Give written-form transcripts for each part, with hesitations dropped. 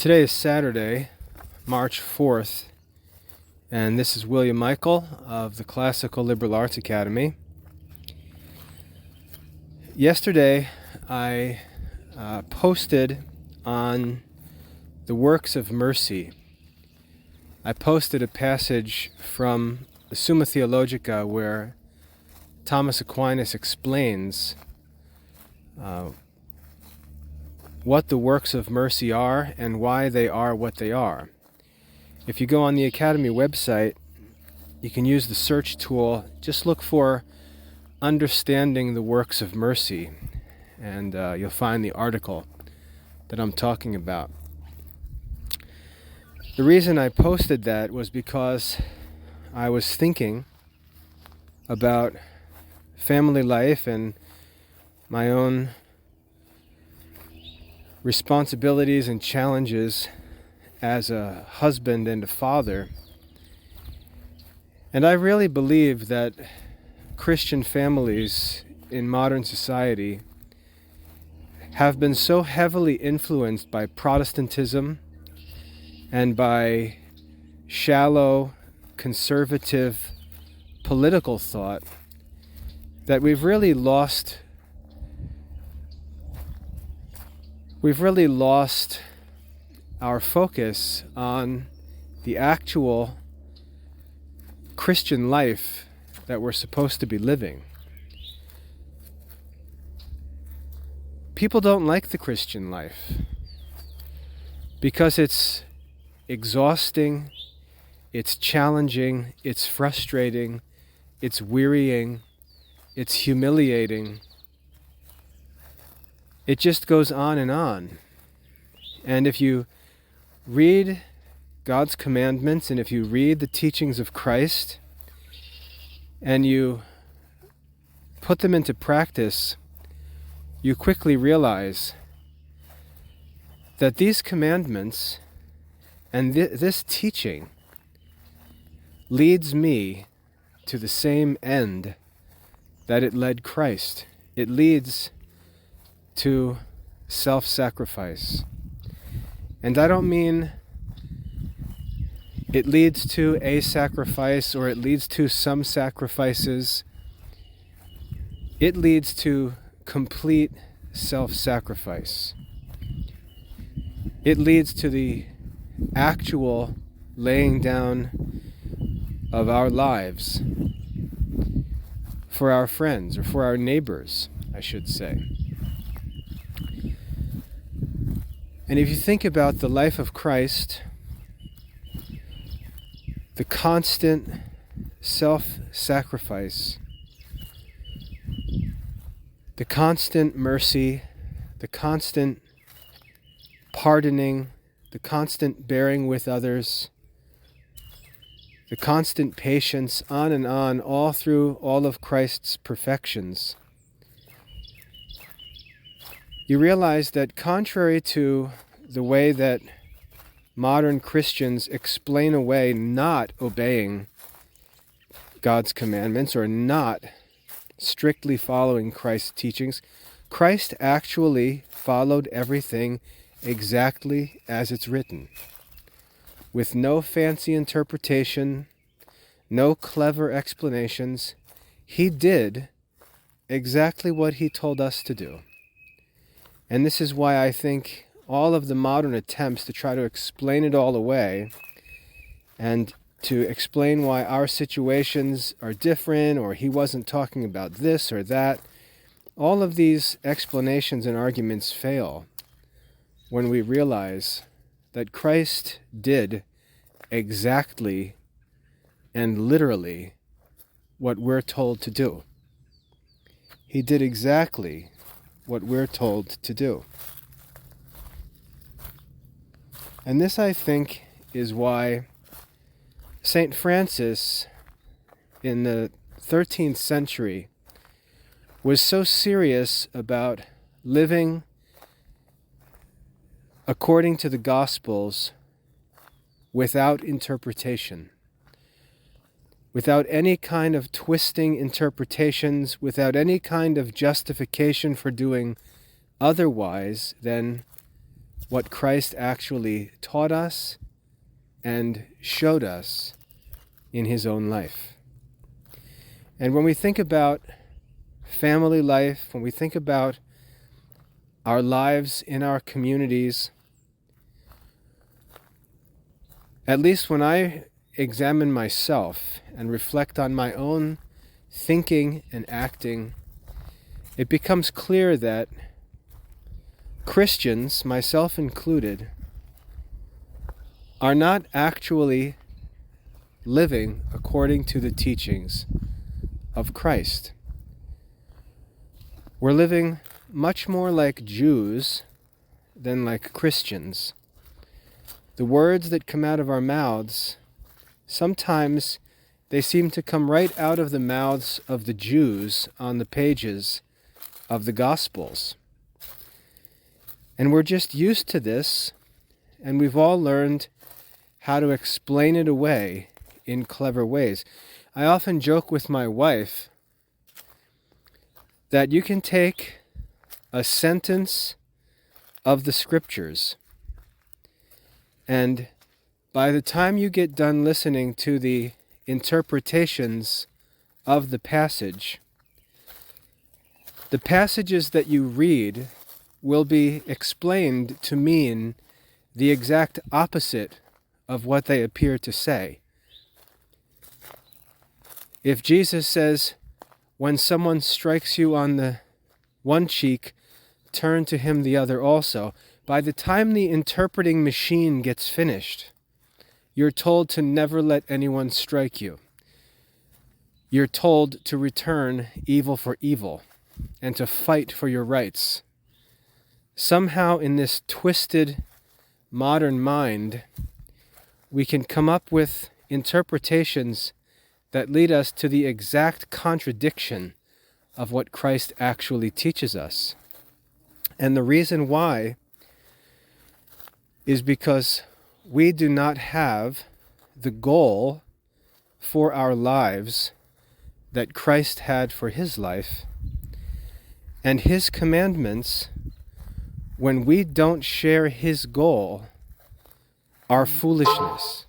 Today is Saturday, March 4th, and this is William Michael of the Classical Liberal Arts Academy. Yesterday, I posted on the Works of Mercy. I posted a passage from the Summa Theologica where Thomas Aquinas explains what the works of mercy are and why they are what they are. If you go on the Academy website, you can use the search tool. Just look for Understanding the Works of Mercy, and you'll find the article that I'm talking about. The reason I posted that was because I was thinking about family life and my own responsibilities and challenges as a husband and a father. And I really believe that Christian families in modern society have been so heavily influenced by Protestantism and by shallow, conservative political thought that we've really lost our focus on the actual Christian life that we're supposed to be living. People don't like the Christian life because it's exhausting, it's challenging, it's frustrating, it's wearying, it's humiliating. It just goes on and on. And if you read God's commandments and if you read the teachings of Christ and you put them into practice, you quickly realize that these commandments and this teaching leads me to the same end that it led Christ. It leads to self-sacrifice. And I don't mean it leads to a sacrifice or it leads to some sacrifices. It leads to complete self-sacrifice. It leads to the actual laying down of our lives for our friends, or for our neighbors, I should say. And if you think about the life of Christ, the constant self-sacrifice, the constant mercy, the constant pardoning, the constant bearing with others, the constant patience, on and on, all through all of Christ's perfections, you realize that contrary to the way that modern Christians explain away not obeying God's commandments or not strictly following Christ's teachings, Christ actually followed everything exactly as it's written, with no fancy interpretation, no clever explanations. He did exactly what he told us to do. And this is why I think all of the modern attempts to try to explain it all away and to explain why our situations are different or he wasn't talking about this or that, all of these explanations and arguments fail when we realize that Christ did exactly and literally what we're told to do. He did exactly what we're told to do. And this, I think, is why St. Francis in the 13th century was so serious about living according to the Gospels without interpretation, without any kind of twisting interpretations, without any kind of justification for doing otherwise than what Christ actually taught us and showed us in his own life. And when we think about family life, when we think about our lives in our communities, at least when I examine myself and reflect on my own thinking and acting, it becomes clear that Christians, myself included, are not actually living according to the teachings of Christ. We're living much more like Jews than like Christians. The words that come out of our mouths, sometimes they seem to come right out of the mouths of the Jews on the pages of the Gospels. And we're just used to this, and we've all learned how to explain it away in clever ways. I often joke with my wife that you can take a sentence of the Scriptures, and by the time you get done listening to the interpretations of the passage, the passages that you read will be explained to mean the exact opposite of what they appear to say. If Jesus says, when someone strikes you on the one cheek, turn to him the other also, by the time the interpreting machine gets finished, you're told to never let anyone strike you. You're told to return evil for evil and to fight for your rights. Somehow in this twisted modern mind, we can come up with interpretations that lead us to the exact contradiction of what Christ actually teaches us. And the reason why is because we do not have the goal for our lives that Christ had for his life, and his commandments, when we don't share his goal, are foolishness.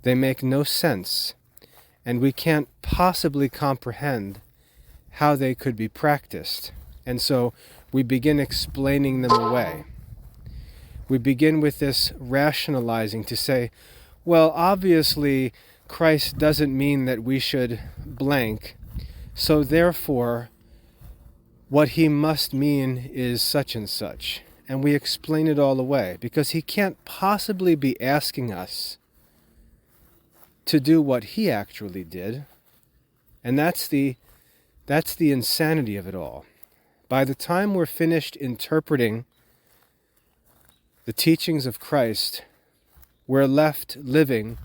They make no sense, and we can't possibly comprehend how they could be practiced. And so we begin explaining them away. We begin with this rationalizing to say, well, obviously Christ doesn't mean that we should blank, so therefore what he must mean is such and such. And we explain it all away, because he can't possibly be asking us to do what he actually did. And that's the insanity of it all. By the time we're finished interpreting the teachings of Christ, we're left living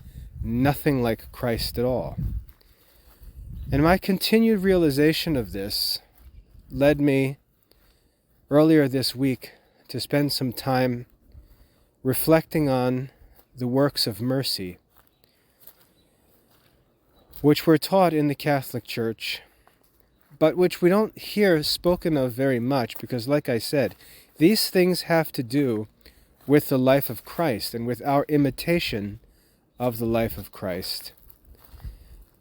nothing like Christ at all. And my continued realization of this led me earlier this week to spend some time reflecting on the works of mercy, which were taught in the Catholic Church, but which we don't hear spoken of very much, because, like I said, these things have to do with the life of Christ and with our imitation of the life of Christ.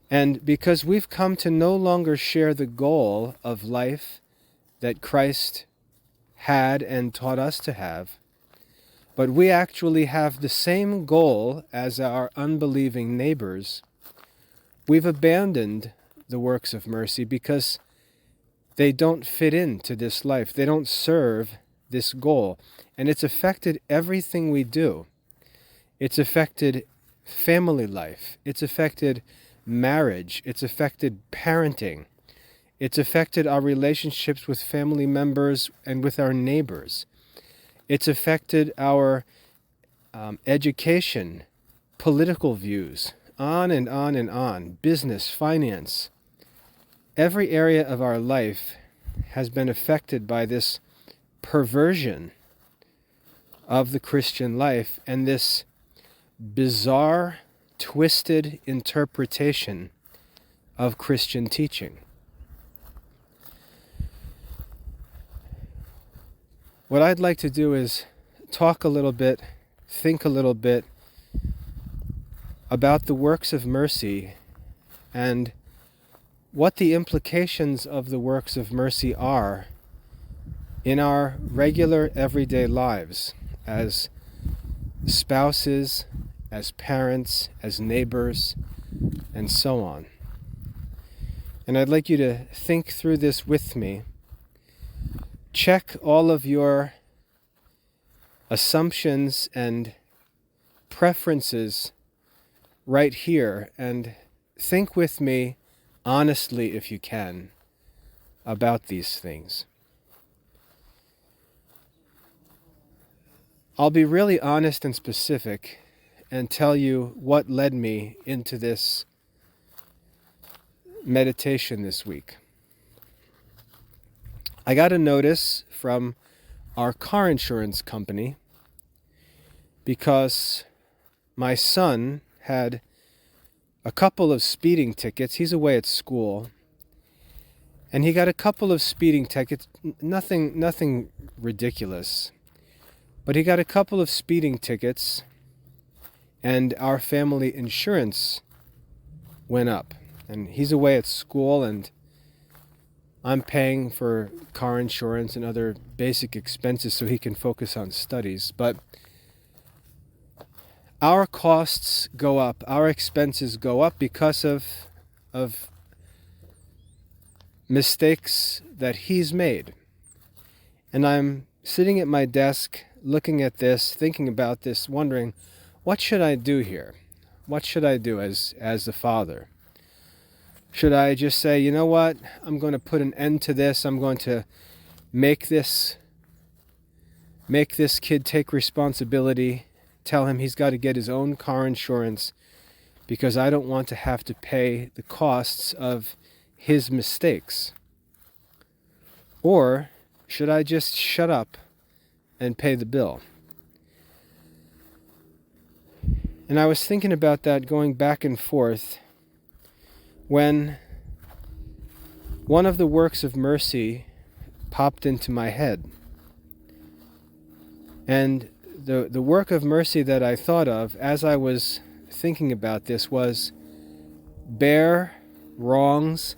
And because we've come to no longer share the goal of life that Christ had and taught us to have, but we actually have the same goal as our unbelieving neighbors, we've abandoned the works of mercy because they don't fit into this life. They don't serve this goal. And it's affected everything we do. It's affected family life. It's affected marriage. It's affected parenting. It's affected our relationships with family members and with our neighbors. It's affected our education, political views, on and on and on, business, finance. Every area of our life has been affected by this perversion of the Christian life and this bizarre, twisted interpretation of Christian teaching. What I'd like to do is talk a little bit, think a little bit about the works of mercy and what the implications of the works of mercy are in our regular everyday lives as spouses, as parents, as neighbors, and so on. And I'd like you to think through this with me. Check all of your assumptions and preferences right here, and think with me honestly, if you can, about these things. I'll be really honest and specific and tell you what led me into this meditation this week. I got a notice from our car insurance company because my son had a couple of speeding tickets. He's away at school, and he got a couple of speeding tickets, nothing ridiculous, but he got a couple of speeding tickets, and our family insurance went up. And he's away at school, and I'm paying for car insurance and other basic expenses so he can focus on studies. But our costs go up, our expenses go up because of mistakes that he's made. And I'm sitting at my desk looking at this, thinking about this, wondering, what should I do here? What should I do as the father? Should I just say, you know what, I'm going to put an end to this, I'm going to make this kid take responsibility, tell him he's got to get his own car insurance because I don't want to have to pay the costs of his mistakes? Or should I just shut up and pay the bill? And I was thinking about that, going back and forth, when one of the works of mercy popped into my head. And the work of mercy that I thought of as I was thinking about this was bear wrongs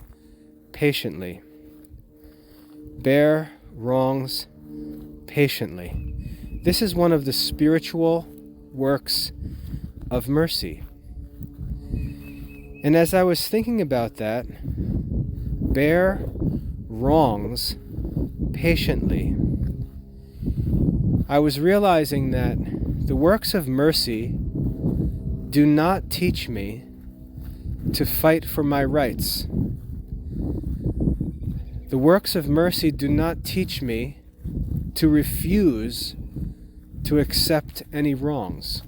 patiently. Bear wrongs patiently. This is one of the spiritual works of mercy. And as I was thinking about that, bear wrongs patiently, I was realizing that the works of mercy do not teach me to fight for my rights. The works of mercy do not teach me to refuse to accept any wrongs.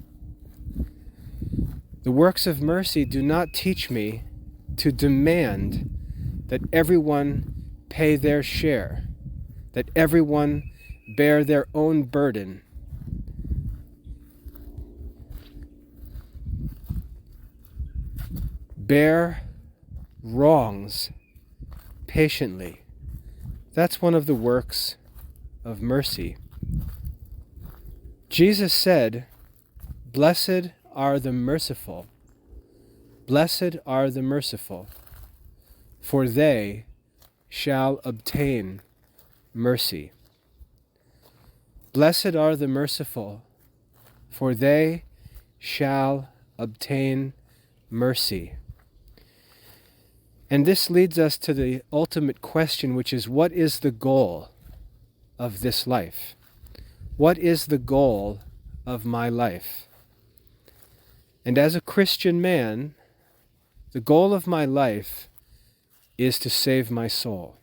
The works of mercy do not teach me to demand that everyone pay their share, that everyone bear their own burden. Bear wrongs patiently. That's one of the works of mercy. Jesus said, "Blessed are the merciful. Blessed are the merciful, for they shall obtain mercy." Blessed are the merciful, for they shall obtain mercy. And this leads us to the ultimate question, which is, what is the goal of this life? What is the goal of my life? And as a Christian man, the goal of my life is to save my soul.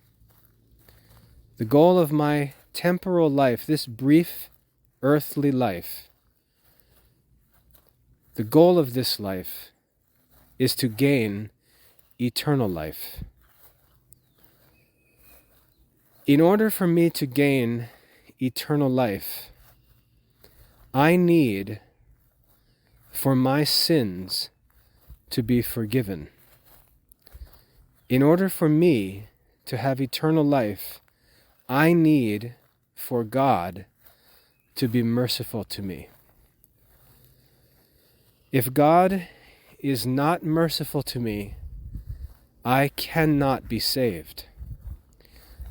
The goal of my temporal life, this brief earthly life, the goal of this life is to gain eternal life. In order for me to gain eternal life, I need for my sins to be forgiven. In order for me to have eternal life, I need for God to be merciful to me. If God is not merciful to me, I cannot be saved,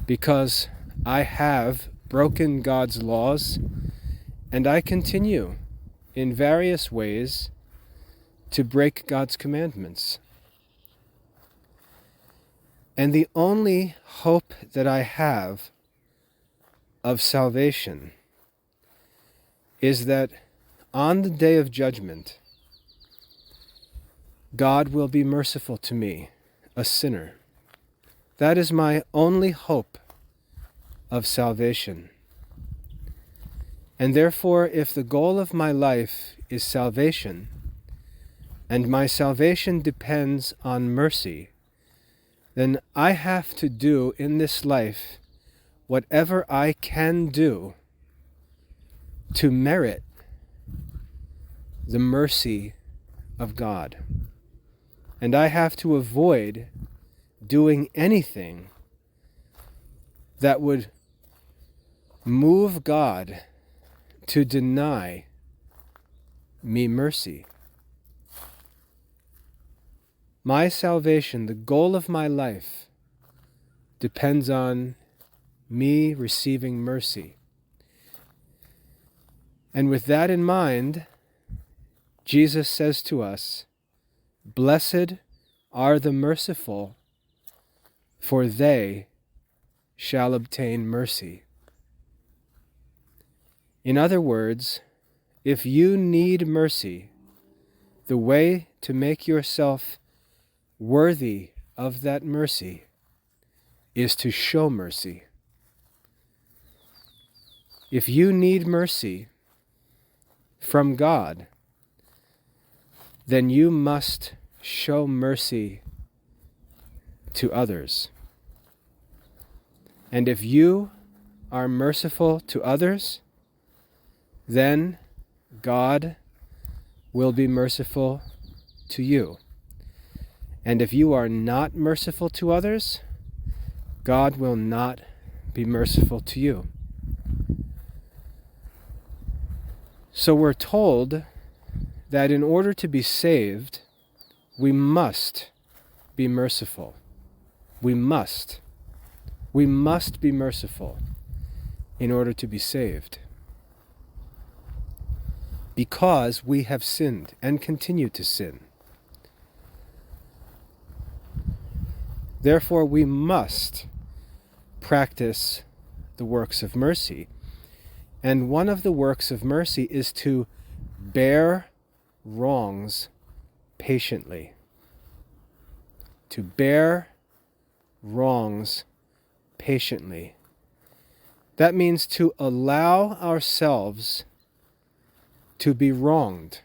because I have broken God's laws, and I continue in various ways to break God's commandments. And the only hope that I have of salvation is that on the day of judgment, God will be merciful to me, a sinner. That is my only hope of salvation. And therefore, if the goal of my life is salvation, and my salvation depends on mercy, then I have to do in this life whatever I can do to merit the mercy of God. And I have to avoid doing anything that would move God to deny me mercy. My salvation, the goal of my life, depends on me receiving mercy. And with that in mind, Jesus says to us, "Blessed are the merciful, for they shall obtain mercy." In other words, if you need mercy, the way to make yourself worthy of that mercy is to show mercy. If you need mercy from God, then you must show mercy to others. And if you are merciful to others, then God will be merciful to you. And if you are not merciful to others, God will not be merciful to you. So we're told that in order to be saved, we must be merciful. We must be merciful in order to be saved. Because we have sinned and continue to sin. Therefore, we must practice the works of mercy. And one of the works of mercy is to bear wrongs patiently. To bear wrongs patiently. That means to allow ourselves to be wronged.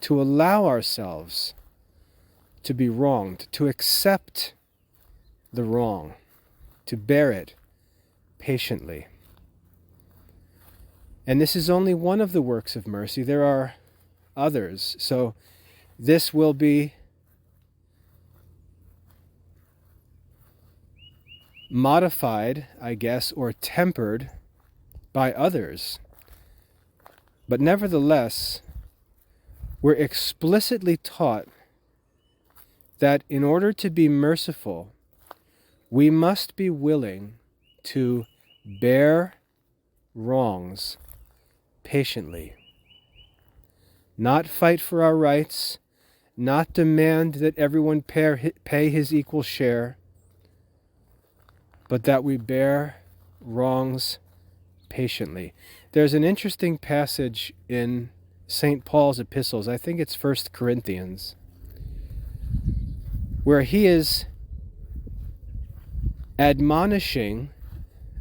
To allow ourselves to be wronged, to accept the wrong, to bear it patiently. And this is only one of the works of mercy. There are others. So this will be modified, I guess, or tempered by others. But nevertheless, we're explicitly taught that in order to be merciful, we must be willing to bear wrongs patiently. Not fight for our rights, not demand that everyone pay his equal share, but that we bear wrongs patiently. There's an interesting passage in St. Paul's epistles, I think it's 1 Corinthians, where he is admonishing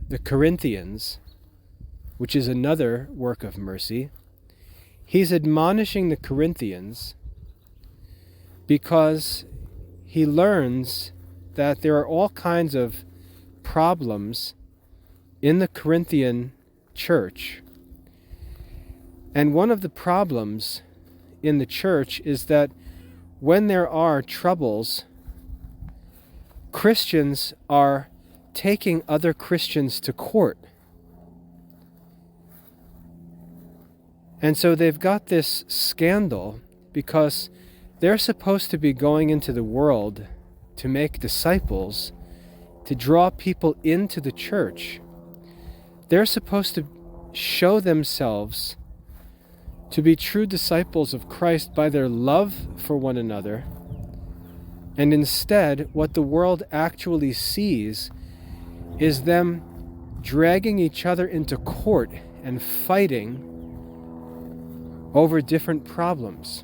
the Corinthians, which is another work of mercy. He's admonishing the Corinthians because he learns that there are all kinds of problems in the Corinthian church. And one of the problems in the church is that when there are troubles, Christians are taking other Christians to court. And so they've got this scandal because they're supposed to be going into the world to make disciples, to draw people into the church. They're supposed to show themselves to be true disciples of Christ by their love for one another. And instead, what the world actually sees is them dragging each other into court and fighting over different problems.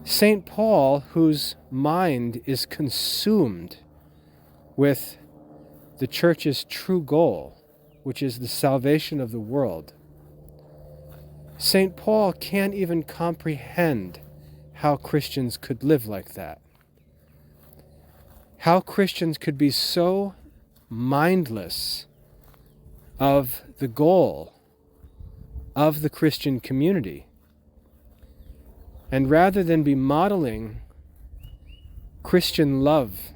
St. Paul, whose mind is consumed with the church's true goal, which is the salvation of the world, St. Paul can't even comprehend how Christians could live like that. How Christians could be so mindless of the goal of the Christian community. And rather than be modeling Christian love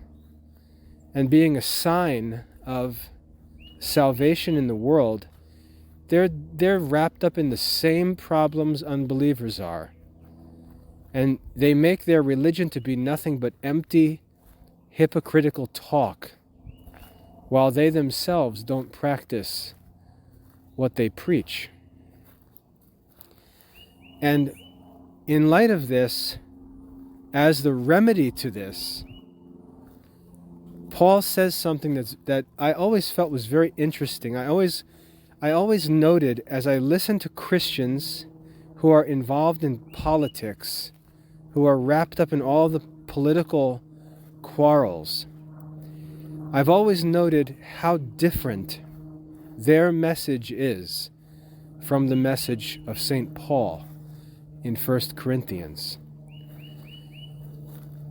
and being a sign of salvation in the world, they're wrapped up in the same problems unbelievers are. And they make their religion to be nothing but empty, hypocritical talk, while they themselves don't practice what they preach. And in light of this, as the remedy to this, Paul says something that I always felt was very interesting. I always noted, as I listened to Christians who are involved in politics, who are wrapped up in all the political quarrels, I've always noted how different their message is from the message of St. Paul in 1 Corinthians.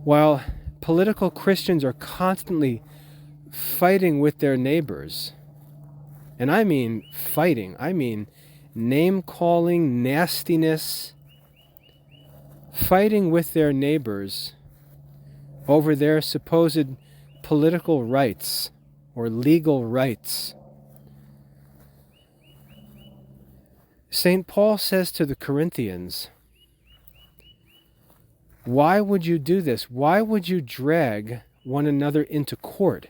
While political Christians are constantly fighting with their neighbors, and I mean fighting, I mean name-calling, nastiness, fighting with their neighbors over their supposed political rights or legal rights, St. Paul says to the Corinthians, why would you do this? Why would you drag one another into court?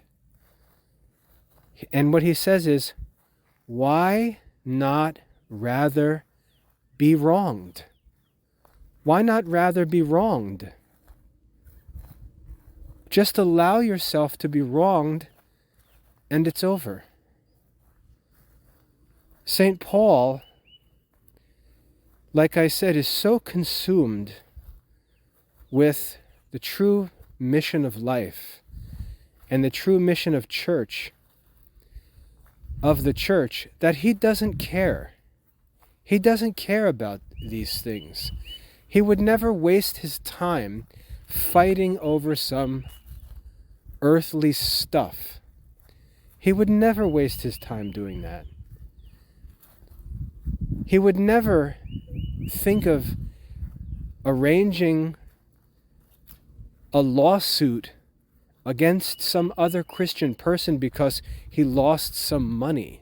And what he says is, why not rather be wronged? Why not rather be wronged? Just allow yourself to be wronged and it's over. St. Paul, like I said, is so consumed with the true mission of life and the true mission of the church, that he doesn't care. He doesn't care about these things. He would never waste his time fighting over some earthly stuff. He would never waste his time doing that. He would never think of arranging a lawsuit against some other Christian person because he lost some money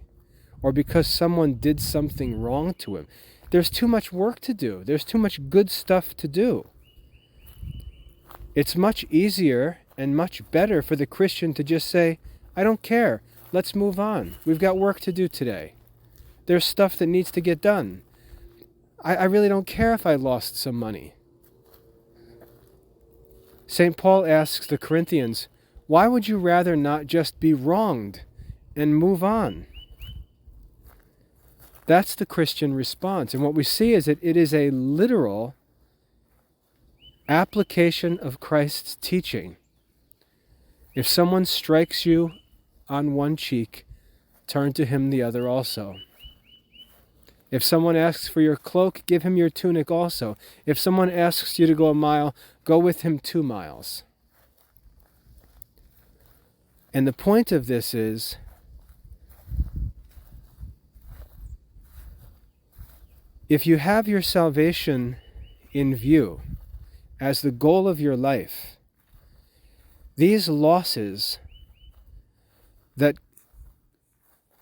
or because someone did something wrong to him. There's too much work to do. There's too much good stuff to do. It's much easier and much better for the Christian to just say, I don't care. Let's move on. We've got work to do today. There's stuff that needs to get done. I really don't care if I lost some money. St. Paul asks the Corinthians, why would you rather not just be wronged and move on? That's the Christian response. And what we see is that it is a literal application of Christ's teaching. If someone strikes you on one cheek, turn to him the other also. If someone asks for your cloak, give him your tunic also. If someone asks you to go a mile, go with him 2 miles. And the point of this is, if you have your salvation in view as the goal of your life, these losses that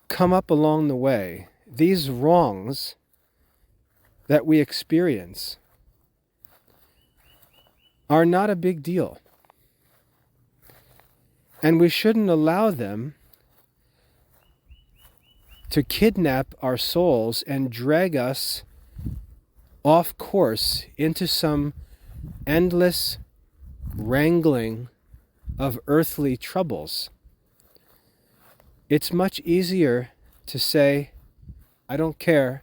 come up along the way, these wrongs that we experience are not a big deal. And we shouldn't allow them to kidnap our souls and drag us off course into some endless wrangling of earthly troubles. It's much easier to say, I don't care,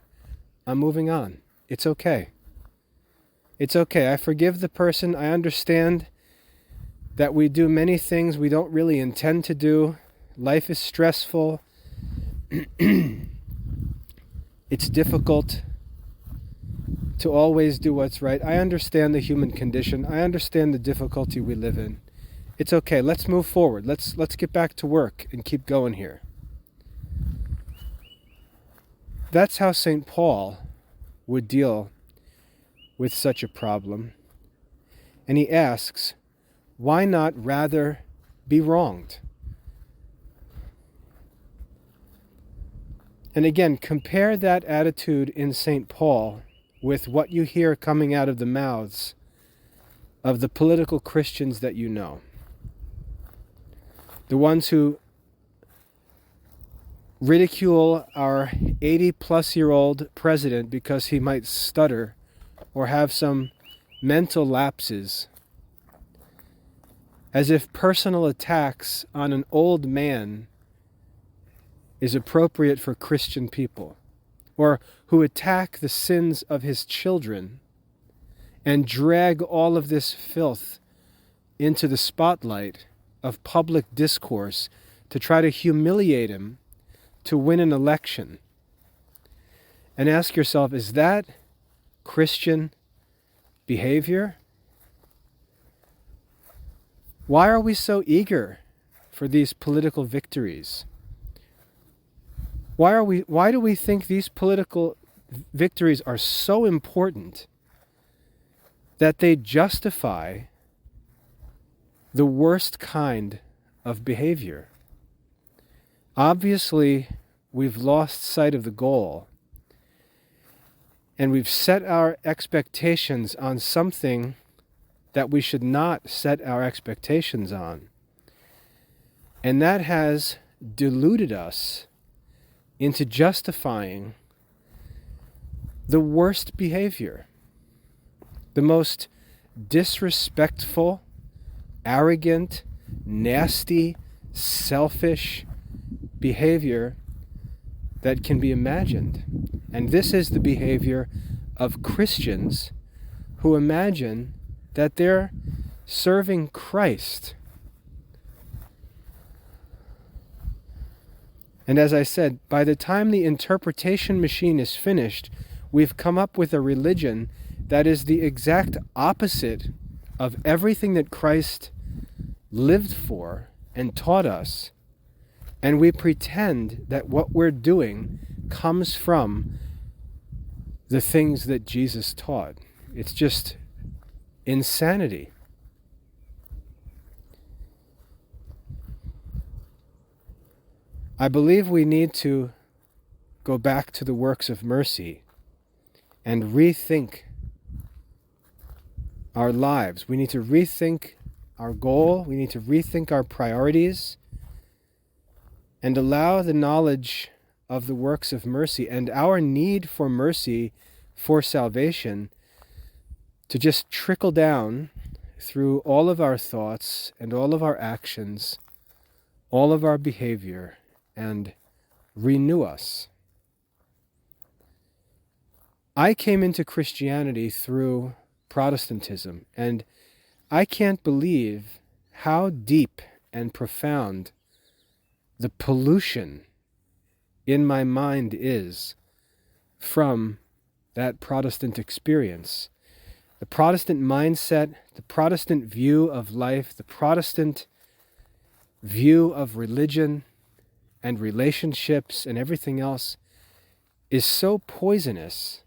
I'm moving on. It's okay. It's okay. I forgive the person. I understand that we do many things we don't really intend to do. Life is stressful. It's difficult to always do what's right. I understand the human condition. I understand the difficulty we live in. It's okay. Let's move forward. Let's get back to work and keep going here. That's how St. Paul would deal with such a problem. And he asks, why not rather be wronged? And again, compare that attitude in St. Paul with what you hear coming out of the mouths of the political Christians that you know. The ones who ridicule our 80-plus-year-old president because he might stutter or have some mental lapses, as if personal attacks on an old man is appropriate for Christian people, or who attack the sins of his children and drag all of this filth into the spotlight of public discourse to try to humiliate him to win an election. And ask yourself, is that Christian behavior? Why are we so eager for these political victories? Why do we think these political victories are so important that they justify the worst kind of behavior? Obviously, we've lost sight of the goal, and we've set our expectations on something that we should not set our expectations on. And that has deluded us into justifying the worst behavior, the most disrespectful, arrogant, nasty, selfish behavior that can be imagined. And this is the behavior of Christians who imagine that they're serving Christ. And as I said, by the time the interpretation machine is finished, we've come up with a religion that is the exact opposite of everything that Christ lived for and taught us. And we pretend that what we're doing comes from the things that Jesus taught. It's just insanity. I believe we need to go back to the works of mercy and rethink our lives. We need to rethink our goal. We need to rethink our priorities and allow the knowledge of the works of mercy and our need for mercy for salvation to just trickle down through all of our thoughts and all of our actions, all of our behavior, and renew us. I came into Christianity through Protestantism, and I can't believe how deep and profound the pollution in my mind is from that Protestant experience. The Protestant mindset, the Protestant view of life, the Protestant view of religion and relationships and everything else is so poisonous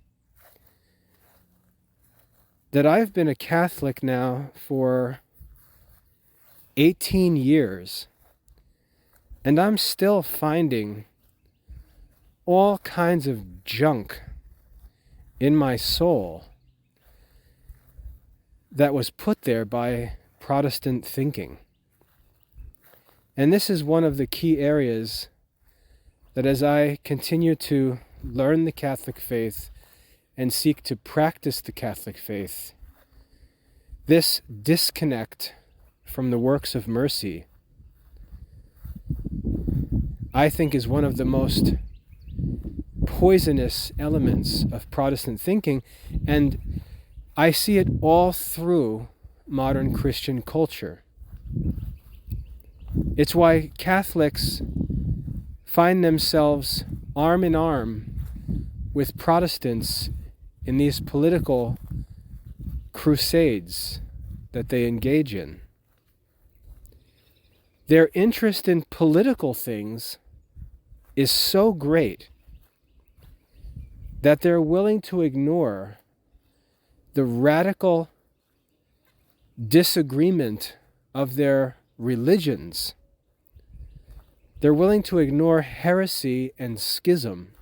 that I've been a Catholic now for 18 years, and I'm still finding all kinds of junk in my soul that was put there by Protestant thinking. And this is one of the key areas that as I continue to learn the Catholic faith and seek to practice the Catholic faith, this disconnect from the works of mercy, I think, is one of the most poisonous elements of Protestant thinking, and I see it all through modern Christian culture. It's why Catholics find themselves arm in arm with Protestants in these political crusades that they engage in. Their interest in political things is so great that they're willing to ignore the radical disagreement of their religions. They're willing to ignore heresy and schism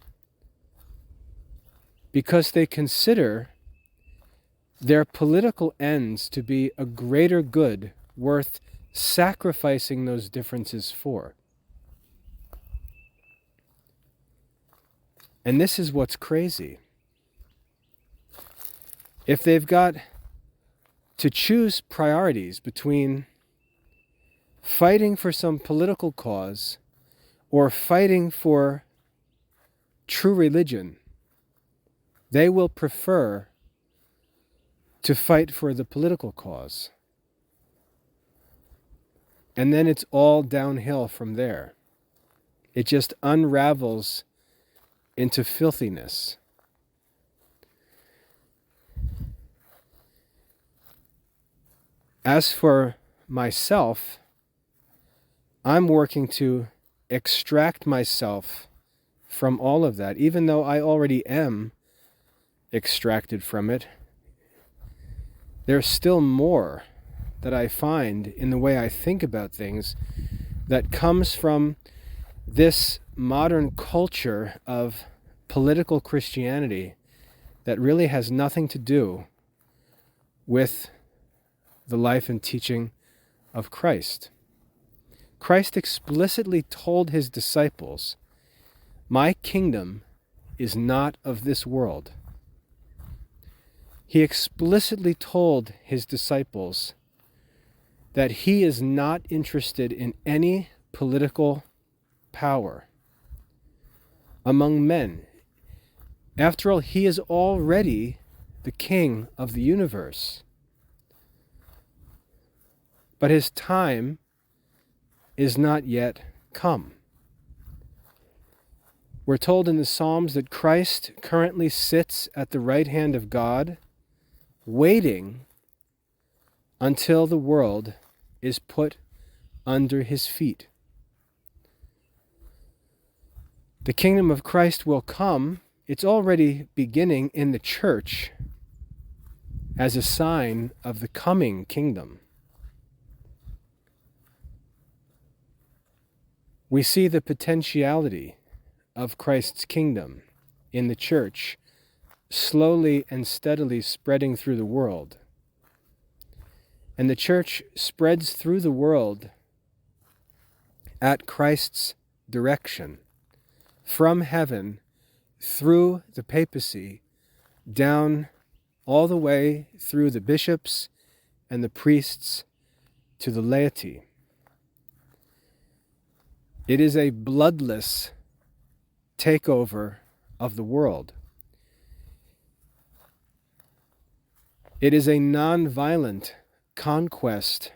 because they consider their political ends to be a greater good worth sacrificing those differences for. And this is what's crazy. If they've got to choose priorities between fighting for some political cause or fighting for true religion, they will prefer to fight for the political cause. And then it's all downhill from there. It just unravels into filthiness. As for myself, I'm working to extract myself from all of that, even though I already am extracted from it. There's still more that I find in the way I think about things that comes from this modern culture of political Christianity that really has nothing to do with the life and teaching of Christ. Christ explicitly told his disciples, "My kingdom is not of this world." He explicitly told his disciples that he is not interested in any political power among men. After all, he is already the king of the universe. But his time is not yet come. We're told in the Psalms that Christ currently sits at the right hand of God, waiting until the world is put under his feet. The kingdom of Christ will come. It's already beginning in the church as a sign of the coming kingdom. We see the potentiality of Christ's kingdom in the church slowly and steadily spreading through the world. And the church spreads through the world at Christ's direction, from heaven, through the papacy, down all the way through the bishops and the priests to the laity. It is a bloodless takeover of the world. It is a non-violent conquest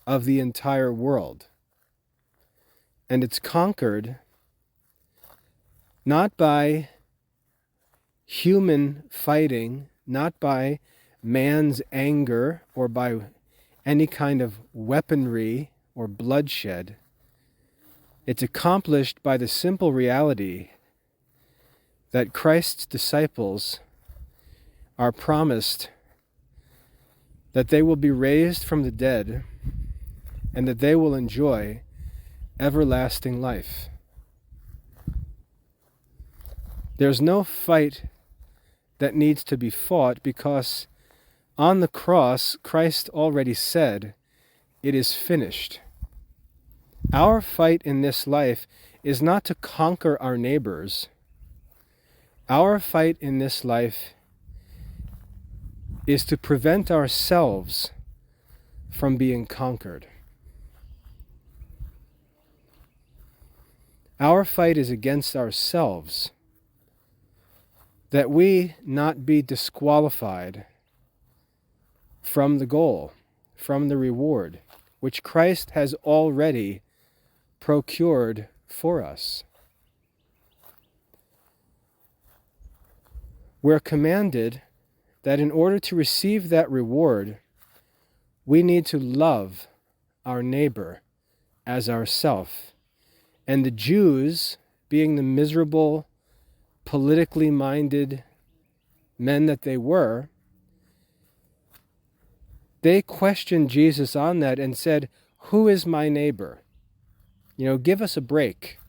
of the entire world. And it's conquered not by human fighting, not by man's anger, or by any kind of weaponry or bloodshed. It's accomplished by the simple reality that Christ's disciples are promised that they will be raised from the dead and that they will enjoy everlasting life. There's no fight that needs to be fought, because on the cross, Christ already said, "It is finished." Our fight in this life is not to conquer our neighbors. Our fight in this life is to prevent ourselves from being conquered. Our fight is against ourselves, that we not be disqualified from the goal, from the reward, which Christ has already procured for us. We're commanded that in order to receive that reward, we need to love our neighbor as ourself. And the Jews, being the miserable, politically minded men that they were, they questioned Jesus on that and said, "Who is my neighbor? Give us a break.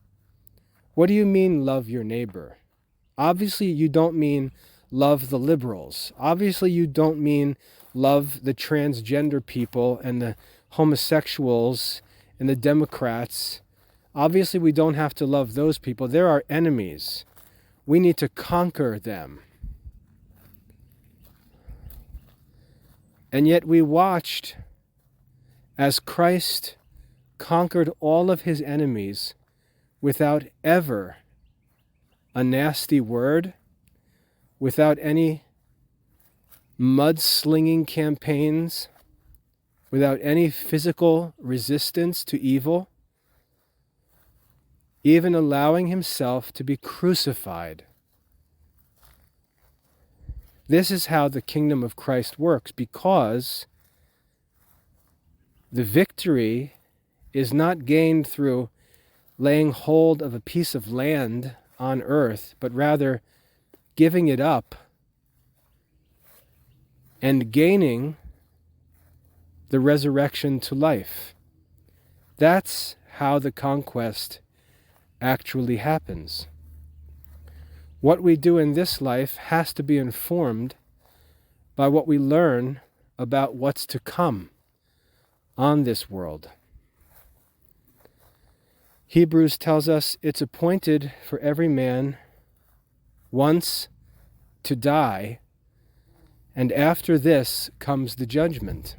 What do you mean, love your neighbor? Obviously, you don't mean love the liberals. Obviously, you don't mean love the transgender people and the homosexuals and the Democrats. Obviously, we don't have to love those people. They're our enemies. We need to conquer them." And yet we watched as Christ conquered all of his enemies without ever a nasty word, without any mudslinging campaigns, without any physical resistance to evil, even allowing himself to be crucified. This is how the kingdom of Christ works, because the victory is not gained through laying hold of a piece of land on earth, but rather giving it up and gaining the resurrection to life. That's how the conquest actually happens. What we do in this life has to be informed by what we learn about what's to come on this world. Hebrews tells us it's appointed for every man once to die, and after this comes the judgment.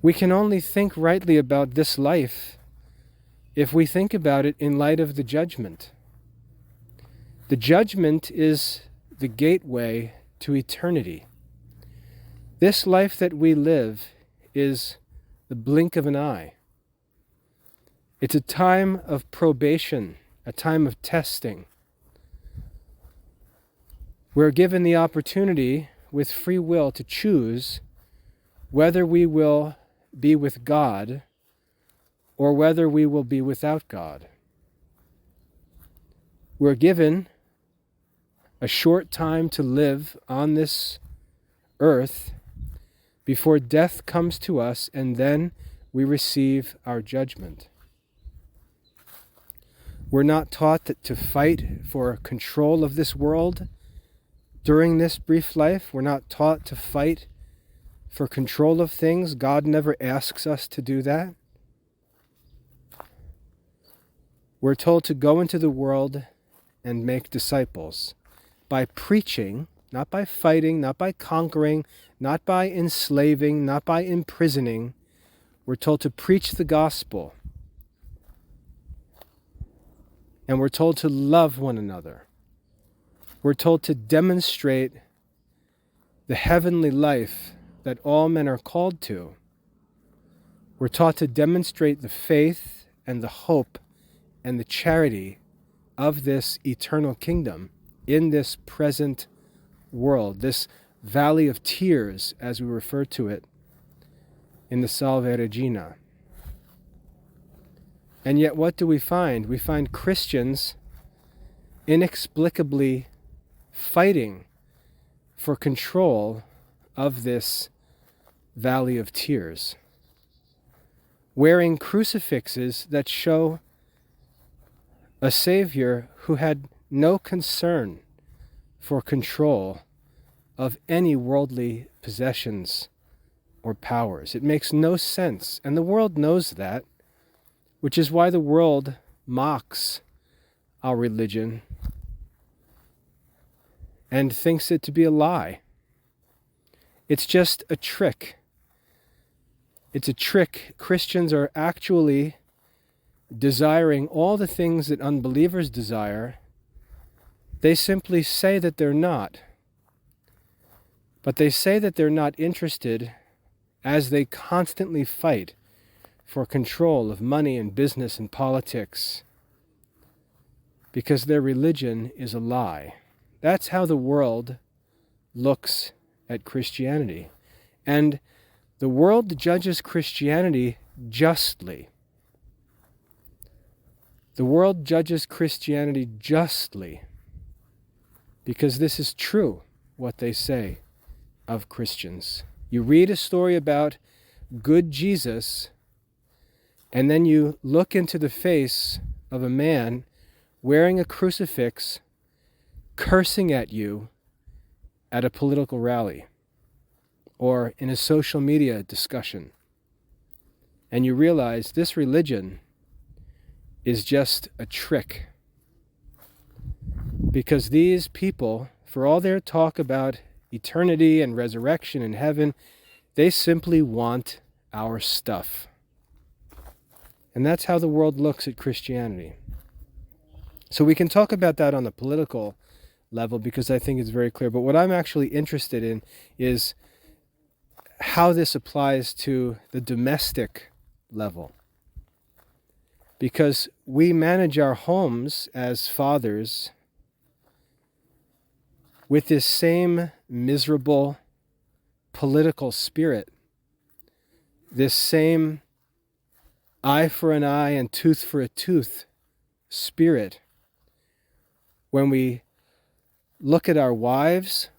We can only think rightly about this life if we think about it in light of the judgment. The judgment is the gateway to eternity. This life that we live is the blink of an eye. It's a time of probation, a time of testing. We're given the opportunity with free will to choose whether we will be with God or whether we will be without God. We're given a short time to live on this earth before death comes to us, and then we receive our judgment. We're not taught to fight for control of this world during this brief life. We're not taught to fight for control of things. God never asks us to do that. We're told to go into the world and make disciples by preaching, not by fighting, not by conquering, not by enslaving, not by imprisoning. We're told to preach the gospel. And we're told to love one another. We're told to demonstrate the heavenly life that all men are called to. We're taught to demonstrate the faith and the hope and the charity of this eternal kingdom in this present world, this valley of tears, as we refer to it in the Salve Regina. And yet what do we find? We find Christians inexplicably fighting for control of this valley of tears, wearing crucifixes that show a Savior who had no concern for control of any worldly possessions or powers. It makes no sense, and the world knows that, which is why the world mocks our religion and thinks it to be a lie. It's just a trick. It's a trick. Christians are actually desiring all the things that unbelievers desire. They simply say that they're not. But they say that they're not interested as they constantly fight for control of money and business and politics, because their religion is a lie. That's how the world looks at Christianity. And the world judges Christianity justly. The world judges Christianity justly because this is true, what they say of Christians. You read a story about good Jesus, and then you look into the face of a man wearing a crucifix, cursing at you at a political rally or in a social media discussion. And you realize this religion is just a trick. Because these people, for all their talk about eternity and resurrection and heaven, they simply want our stuff. And that's how the world looks at Christianity. So we can talk about that on the political level because I think it's very clear. But what I'm actually interested in is how this applies to the domestic level. Because we manage our homes as fathers with this same miserable political spirit, this same eye for an eye and tooth for a tooth spirit. When we look at our wives,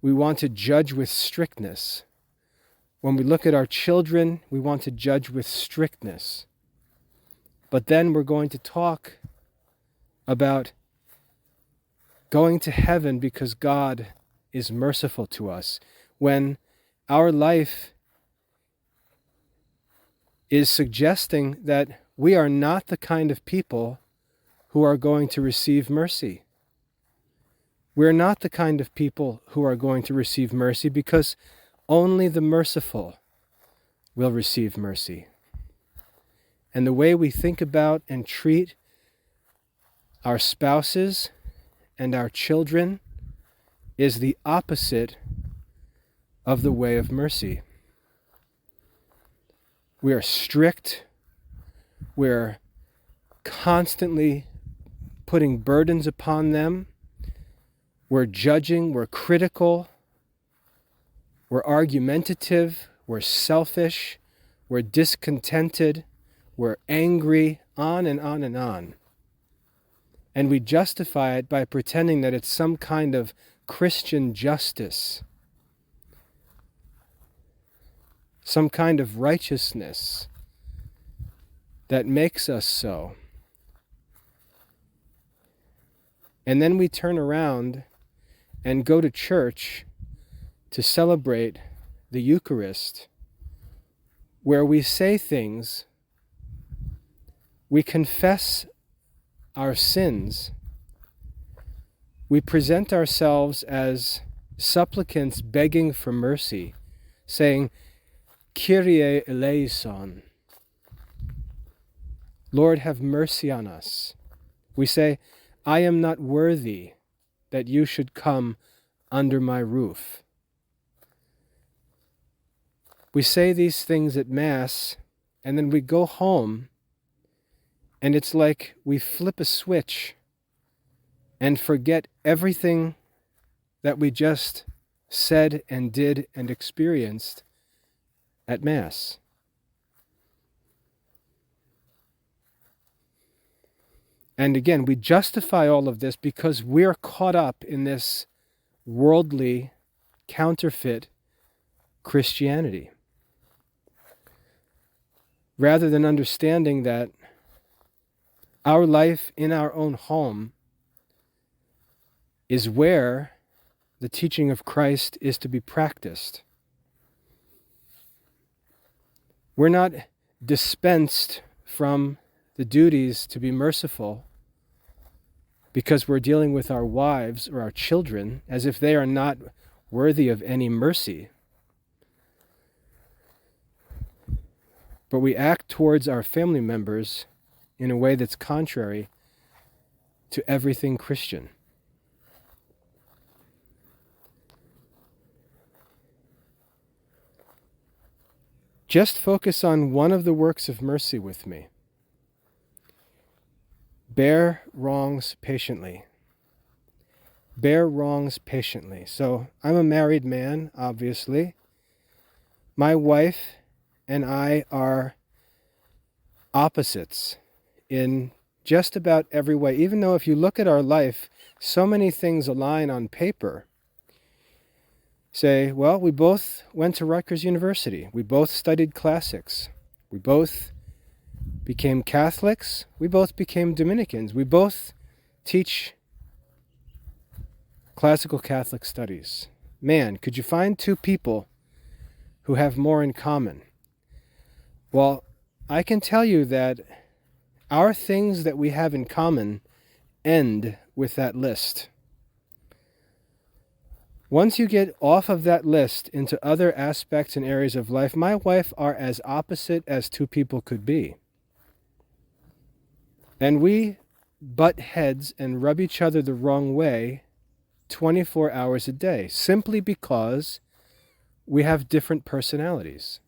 we want to judge with strictness. When we look at our children, we want to judge with strictness. But then we're going to talk about going to heaven because God is merciful to us, when our life is suggesting that we are not the kind of people who are going to receive mercy. We're not the kind of people who are going to receive mercy because only the merciful will receive mercy. And the way we think about and treat our spouses and our children is the opposite of the way of mercy. We are strict. We're constantly putting burdens upon them. We're judging. We're critical. We're argumentative. We're selfish. We're discontented. We're angry, on and on and on. And we justify it by pretending that it's some kind of Christian justice, some kind of righteousness that makes us so. And then we turn around and go to church to celebrate the Eucharist, where we say things, we confess our sins, we present ourselves as supplicants begging for mercy, saying, Kyrie eleison, Lord, have mercy on us. We say, I am not worthy that you should come under my roof. We say these things at Mass, and then we go home, and it's like we flip a switch and forget everything that we just said and did and experienced at Mass. And again, we justify all of this because we're caught up in this worldly, counterfeit Christianity, rather than understanding that our life in our own home is where the teaching of Christ is to be practiced. We're not dispensed from the duties to be merciful because we're dealing with our wives or our children as if they are not worthy of any mercy. But we act towards our family members in a way that's contrary to everything Christian. Just focus on one of the works of mercy with me. Bear wrongs patiently. Bear wrongs patiently. So I'm a married man, obviously. My wife and I are opposites in just about every way. Even though if you look at our life, so many things align on paper. Say, well, we both went to Rutgers University. We both studied classics. We both became Catholics. We both became Dominicans. We both teach classical Catholic studies. Man, could you find two people who have more in common? Well, I can tell you that our things that we have in common end with that list. Once you get off of that list into other aspects and areas of life, my wife are as opposite as two people could be. And we butt heads and rub each other the wrong way 24 hours a day, simply because we have different personalities.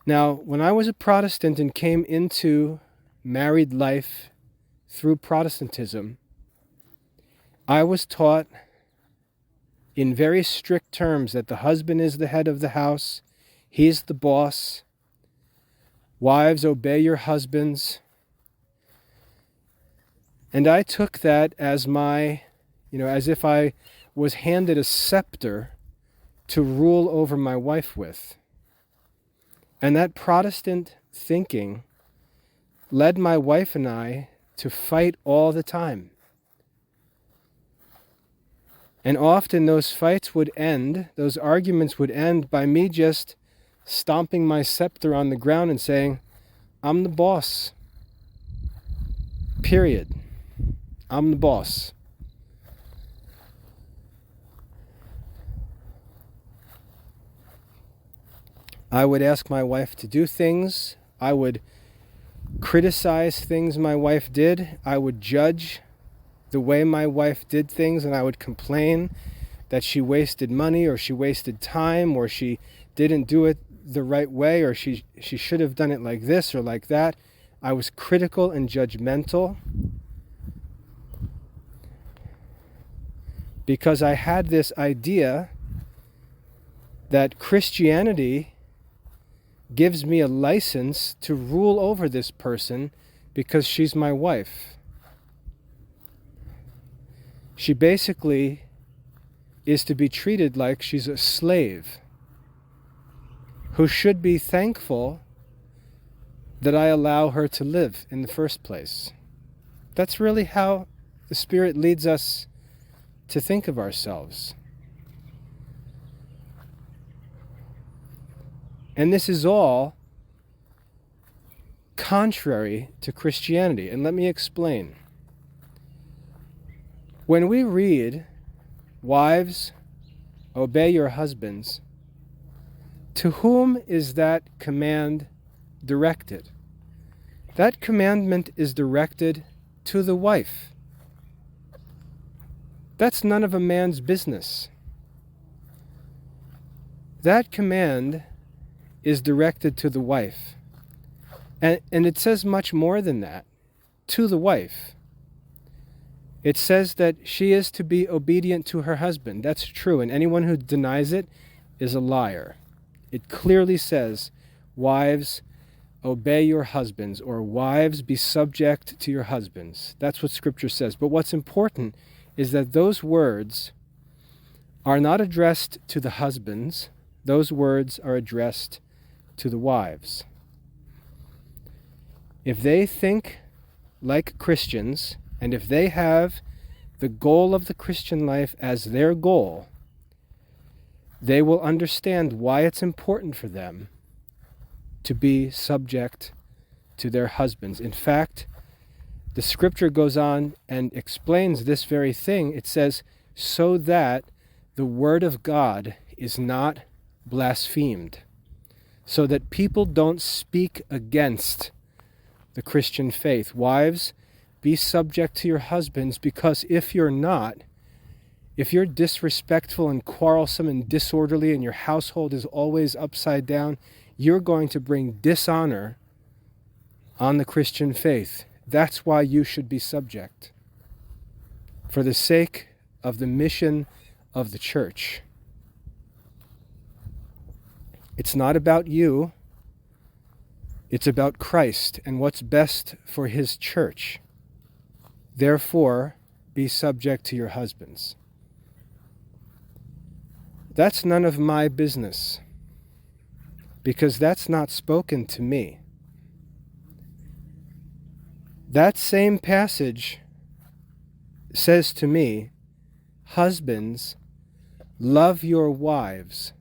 Now, when I was a Protestant and came into married life through Protestantism, I was taught in very strict terms that the husband is the head of the house, he's the boss. Wives, obey your husbands. And I took that as as if I was handed a scepter to rule over my wife with. And that Protestant thinking led my wife and I to fight all the time. And often those fights would end, those arguments would end by me just stomping my scepter on the ground and saying, I'm the boss. Period. I'm the boss. I would ask my wife to do things. I would criticize things my wife did. I would judge the way my wife did things, and I would complain that she wasted money or she wasted time or she didn't do it the right way or she should have done it like this or like that. I was critical and judgmental because I had this idea that Christianity gives me a license to rule over this person because she's my wife. She basically is to be treated like she's a slave who should be thankful that I allow her to live in the first place. That's really how the Spirit leads us to think of ourselves. And this is all contrary to Christianity. And let me explain. When we read, wives, obey your husbands, to whom is that command directed? That commandment is directed to the wife. That's none of a man's business. That command is directed to the wife. And it says much more than that, to the wife. It says that she is to be obedient to her husband. That's true, and anyone who denies it is a liar. It clearly says, wives, obey your husbands, or wives, be subject to your husbands. That's what Scripture says. But what's important is that those words are not addressed to the husbands. Those words are addressed to the wives. If they think like Christians, and if they have the goal of the Christian life as their goal, they will understand why it's important for them to be subject to their husbands. In fact, the scripture goes on and explains this very thing. It says, so that the word of God is not blasphemed, so that people don't speak against the Christian faith. Wives, be subject to your husbands, because if you're not, if you're disrespectful and quarrelsome and disorderly and your household is always upside down, you're going to bring dishonor on the Christian faith. That's why you should be subject, for the sake of the mission of the church. It's not about you. It's about Christ and what's best for his church. Therefore, be subject to your husbands. That's none of my business, because that's not spoken to me. That same passage says to me, husbands, love your wives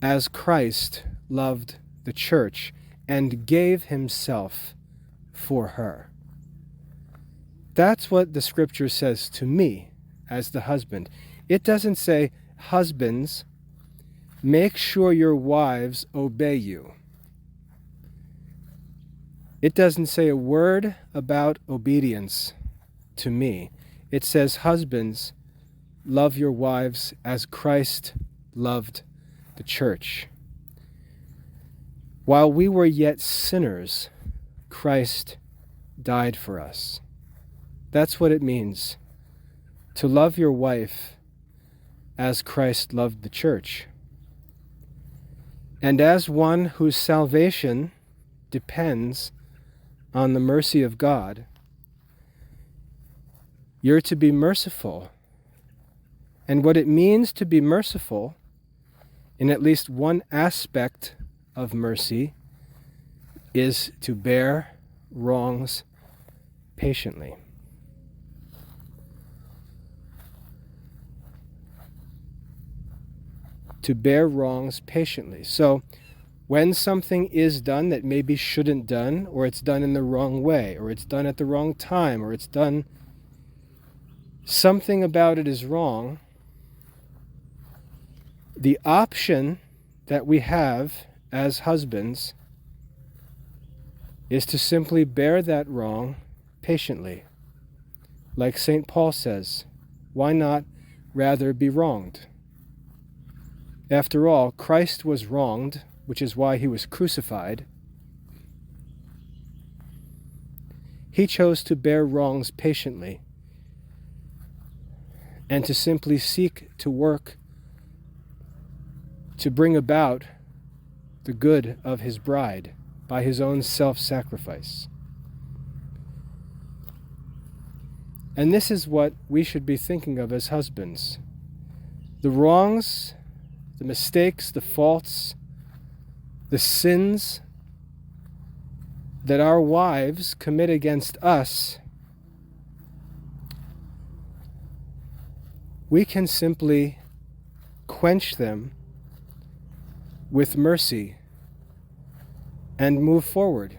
as Christ loved the church and gave himself for her. That's what the scripture says to me as the husband. It doesn't say, husbands, make sure your wives obey you. It doesn't say a word about obedience to me. It says, husbands, love your wives as Christ loved the church. While we were yet sinners, Christ died for us. That's what it means to love your wife as Christ loved the church. And as one whose salvation depends on the mercy of God, you're to be merciful. And what it means to be merciful, in at least one aspect of mercy, is to bear wrongs patiently. To bear wrongs patiently. So, when something is done that maybe shouldn't done, or it's done in the wrong way, or it's done at the wrong time, or it's done, something about it is wrong, the option that we have as husbands is to simply bear that wrong patiently. Like St. Paul says, why not rather be wronged? After all, Christ was wronged, which is why he was crucified. He chose to bear wrongs patiently and to simply seek to work to bring about the good of his bride by his own self-sacrifice. And this is what we should be thinking of as husbands. The wrongs, the mistakes, the faults, the sins that our wives commit against us, we can simply quench them with mercy and move forward.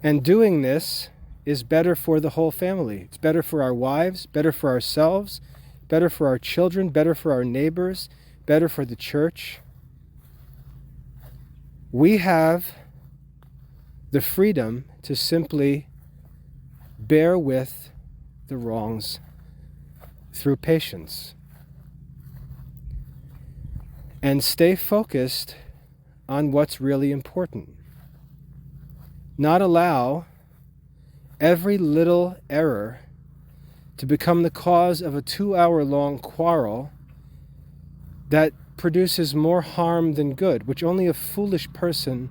And doing this is better for the whole family. It's better for our wives, better for ourselves, better for our children, better for our neighbors, better for the church. We have the freedom to simply bear with the wrongs through patience and stay focused on what's really important. Not allow every little error to become the cause of a 2-hour-long quarrel that produces more harm than good, which only a foolish person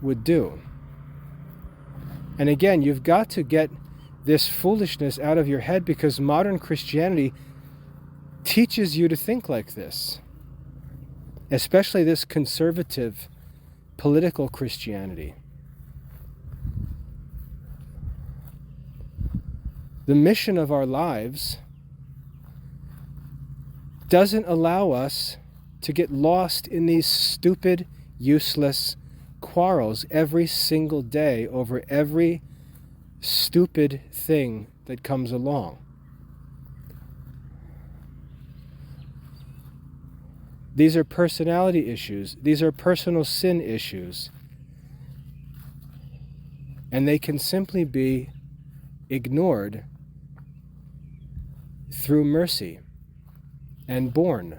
would do. And again, you've got to get this foolishness out of your head, because modern Christianity teaches you to think like this, especially this conservative political Christianity. The mission of our lives doesn't allow us to get lost in these stupid, useless quarrels every single day over every stupid thing that comes along. These are personality issues. These are personal sin issues. And they can simply be ignored through mercy and borne.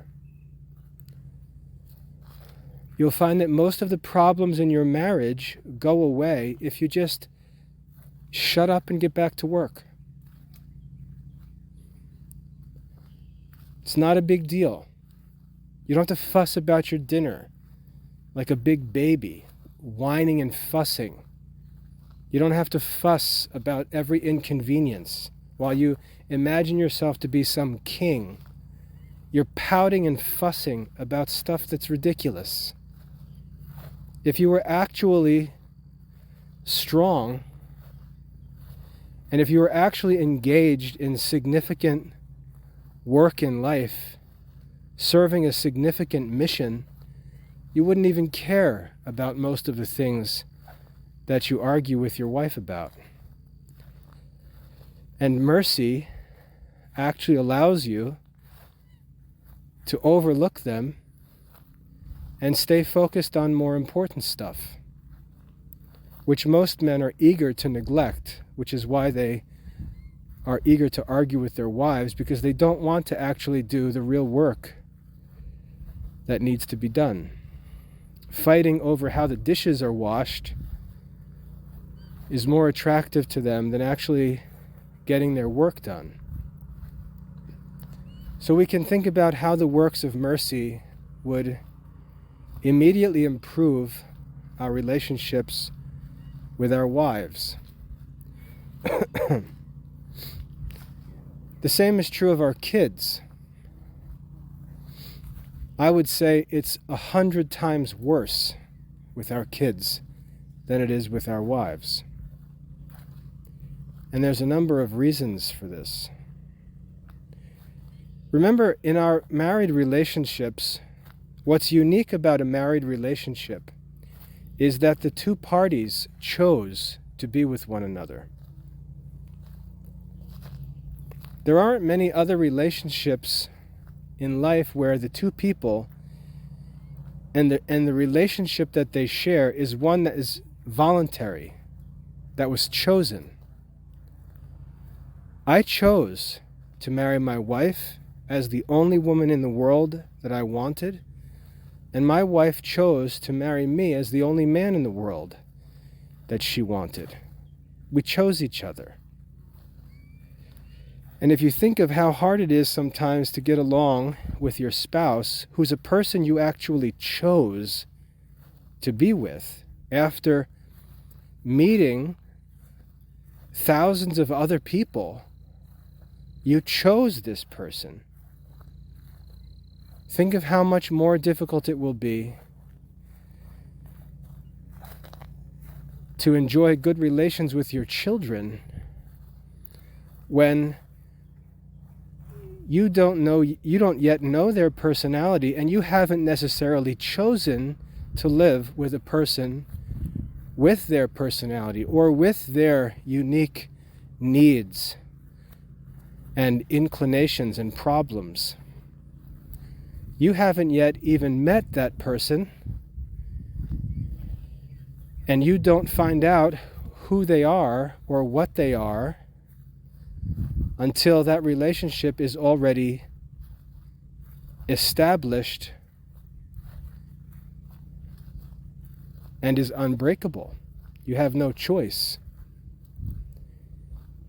You'll find that most of the problems in your marriage go away if you just shut up and get back to work. It's not a big deal. You don't have to fuss about your dinner like a big baby, whining and fussing. You don't have to fuss about every inconvenience while you imagine yourself to be some king. You're pouting and fussing about stuff that's ridiculous. If you were actually strong, and if you were actually engaged in significant work in life, serving a significant mission, you wouldn't even care about most of the things that you argue with your wife about. And mercy actually allows you to overlook them and stay focused on more important stuff, which most men are eager to neglect, which is why they are eager to argue with their wives, because they don't want to actually do the real work that needs to be done. Fighting over how the dishes are washed is more attractive to them than actually getting their work done. So we can think about how the works of mercy would immediately improve our relationships with our wives. The same is true of our kids. I would say it's 100 times worse with our kids than it is with our wives. And there's a number of reasons for this. Remember, in our married relationships, what's unique about a married relationship is that the two parties chose to be with one another. There aren't many other relationships in life where the two people and the relationship that they share is one that is voluntary, that was chosen. I chose to marry my wife as the only woman in the world that I wanted, and my wife chose to marry me as the only man in the world that she wanted. We chose each other. And if you think of how hard it is sometimes to get along with your spouse, who's a person you actually chose to be with, after meeting thousands of other people, you chose this person. Think of how much more difficult it will be to enjoy good relations with your children when you don't yet know their personality, and you haven't necessarily chosen to live with a person with their personality or with their unique needs and inclinations and problems. You haven't yet even met that person, and you don't find out who they are or what they are until that relationship is already established and is unbreakable. You have no choice.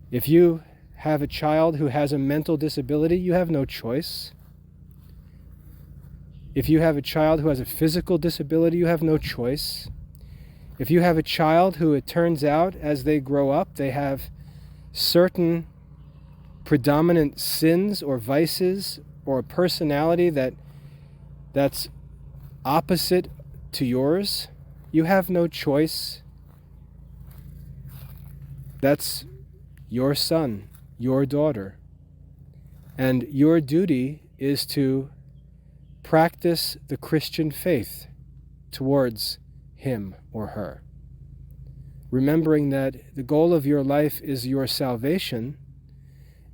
If you have a child who has a mental disability, you have no choice. If you have a child who has a physical disability, you have no choice. If you have a child who, it turns out, as they grow up, they have certain predominant sins or vices or a personality that's opposite to yours, you have no choice. That's your son your daughter. And your duty is to practice the Christian faith towards him or her, remembering that the goal of your life is your salvation,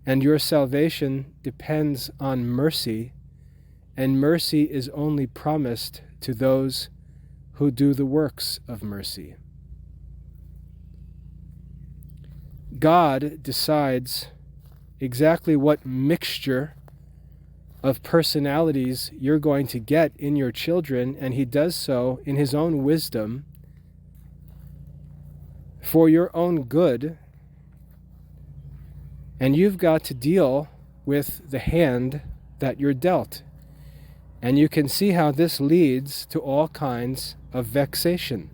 and your salvation depends on mercy, and mercy is only promised to those who do the works of mercy. God decides exactly what mixture of personalities you're going to get in your children, and he does so in his own wisdom for your own good. And you've got to deal with the hand that you're dealt. And you can see how this leads to all kinds of vexation,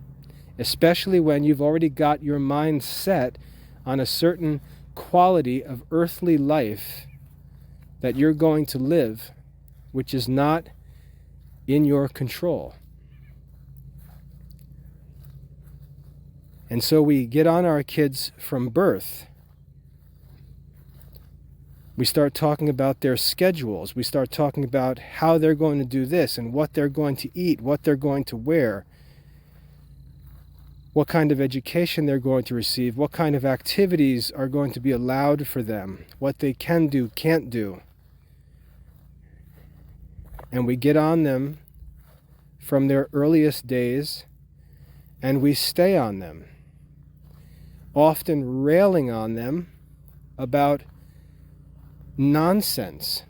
especially when you've already got your mind set on a certain quality of earthly life that you're going to live, which is not in your control. And so we get on our kids from birth. We start talking about their schedules. We start talking about how they're going to do this and what they're going to eat, what they're going to wear, what kind of education they're going to receive, what kind of activities are going to be allowed for them, what they can do, can't do. And we get on them from their earliest days, and we stay on them, often railing on them about nonsense,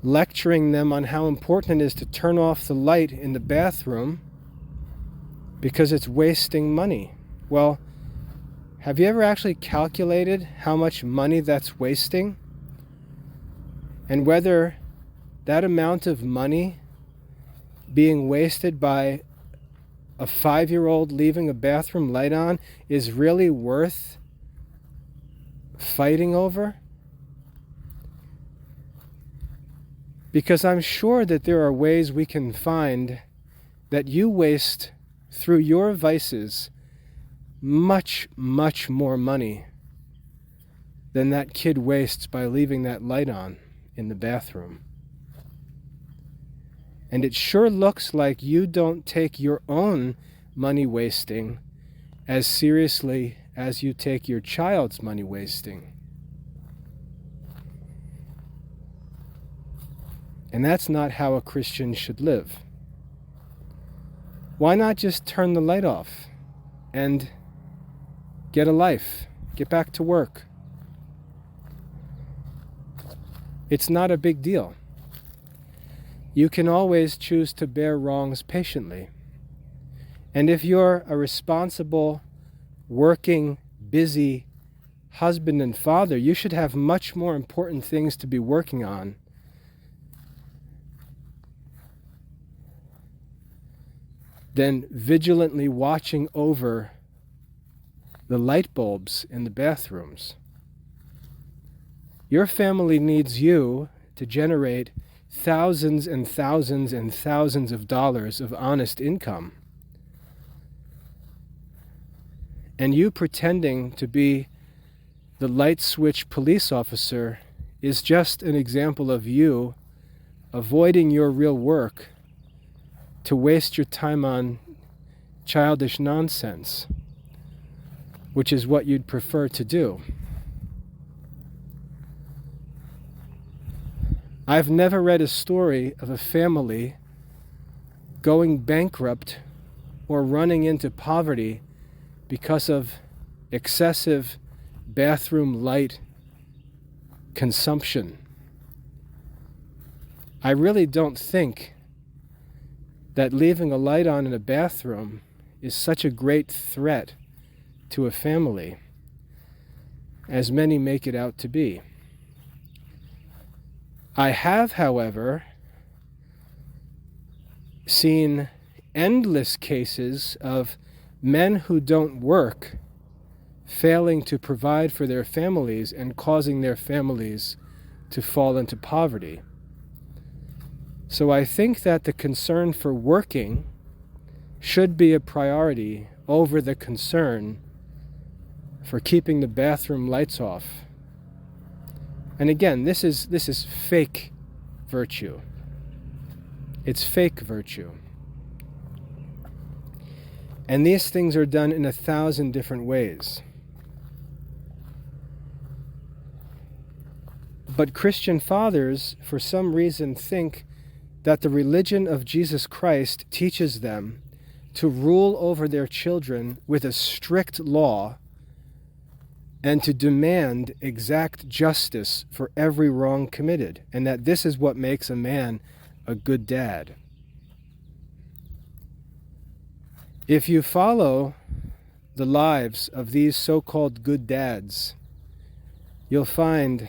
lecturing them on how important it is to turn off the light in the bathroom because it's wasting money. Well, have you ever actually calculated how much money that's wasting? And whether that amount of money being wasted by a 5-year-old leaving a bathroom light on is really worth fighting over? Because I'm sure that there are ways we can find that you waste through your vices much, much more money than that kid wastes by leaving that light on in the bathroom. And it sure looks like you don't take your own money wasting as seriously as you take your child's money wasting. And that's not how a Christian should live. Why not just turn the light off and get a life, get back to work? It's not a big deal. You can always choose to bear wrongs patiently. And if you're a responsible, working, busy husband and father, you should have much more important things to be working on than vigilantly watching over the light bulbs in the bathrooms. Your family needs you to generate thousands and thousands and thousands of dollars of honest income. And you pretending to be the light switch police officer is just an example of you avoiding your real work to waste your time on childish nonsense, which is what you'd prefer to do. I've never read a story of a family going bankrupt or running into poverty because of excessive bathroom light consumption. I really don't think that leaving a light on in a bathroom is such a great threat to a family as many make it out to be. I have, however, seen endless cases of men who don't work failing to provide for their families and causing their families to fall into poverty. So I think that the concern for working should be a priority over the concern for keeping the bathroom lights off. And again, this is fake virtue. It's fake virtue. And these things are done in 1,000 different ways. But Christian fathers, for some reason, think that the religion of Jesus Christ teaches them to rule over their children with a strict law and to demand exact justice for every wrong committed, and that this is what makes a man a good dad. If you follow the lives of these so-called good dads, you'll find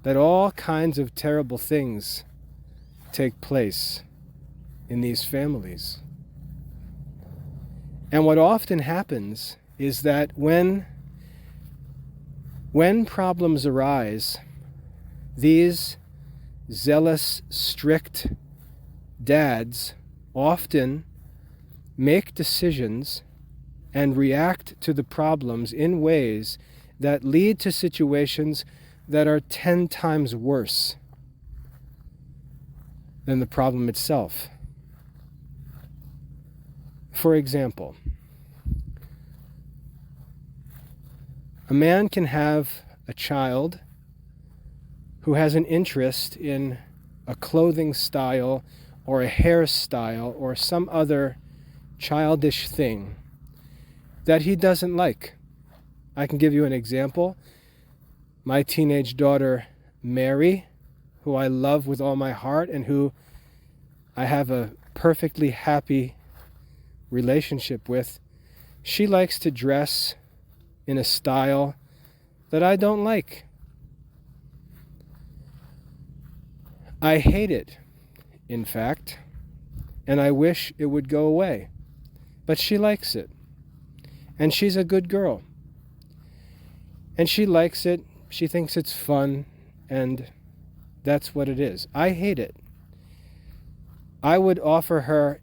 that all kinds of terrible things take place in these families. And what often happens is that when problems arise, these zealous, strict dads often make decisions and react to the problems in ways that lead to situations that are 10 times worse than the problem itself. For example, a man can have a child who has an interest in a clothing style or a hairstyle or some other childish thing that he doesn't like. I can give you an example. My teenage daughter, Mary, who I love with all my heart and who I have a perfectly happy relationship with, she likes to dress in a style that I don't like. I hate it, in fact, and I wish it would go away. But she likes it. And she's a good girl. And she likes it. She thinks it's fun, and that's what it is. I hate it. I would offer her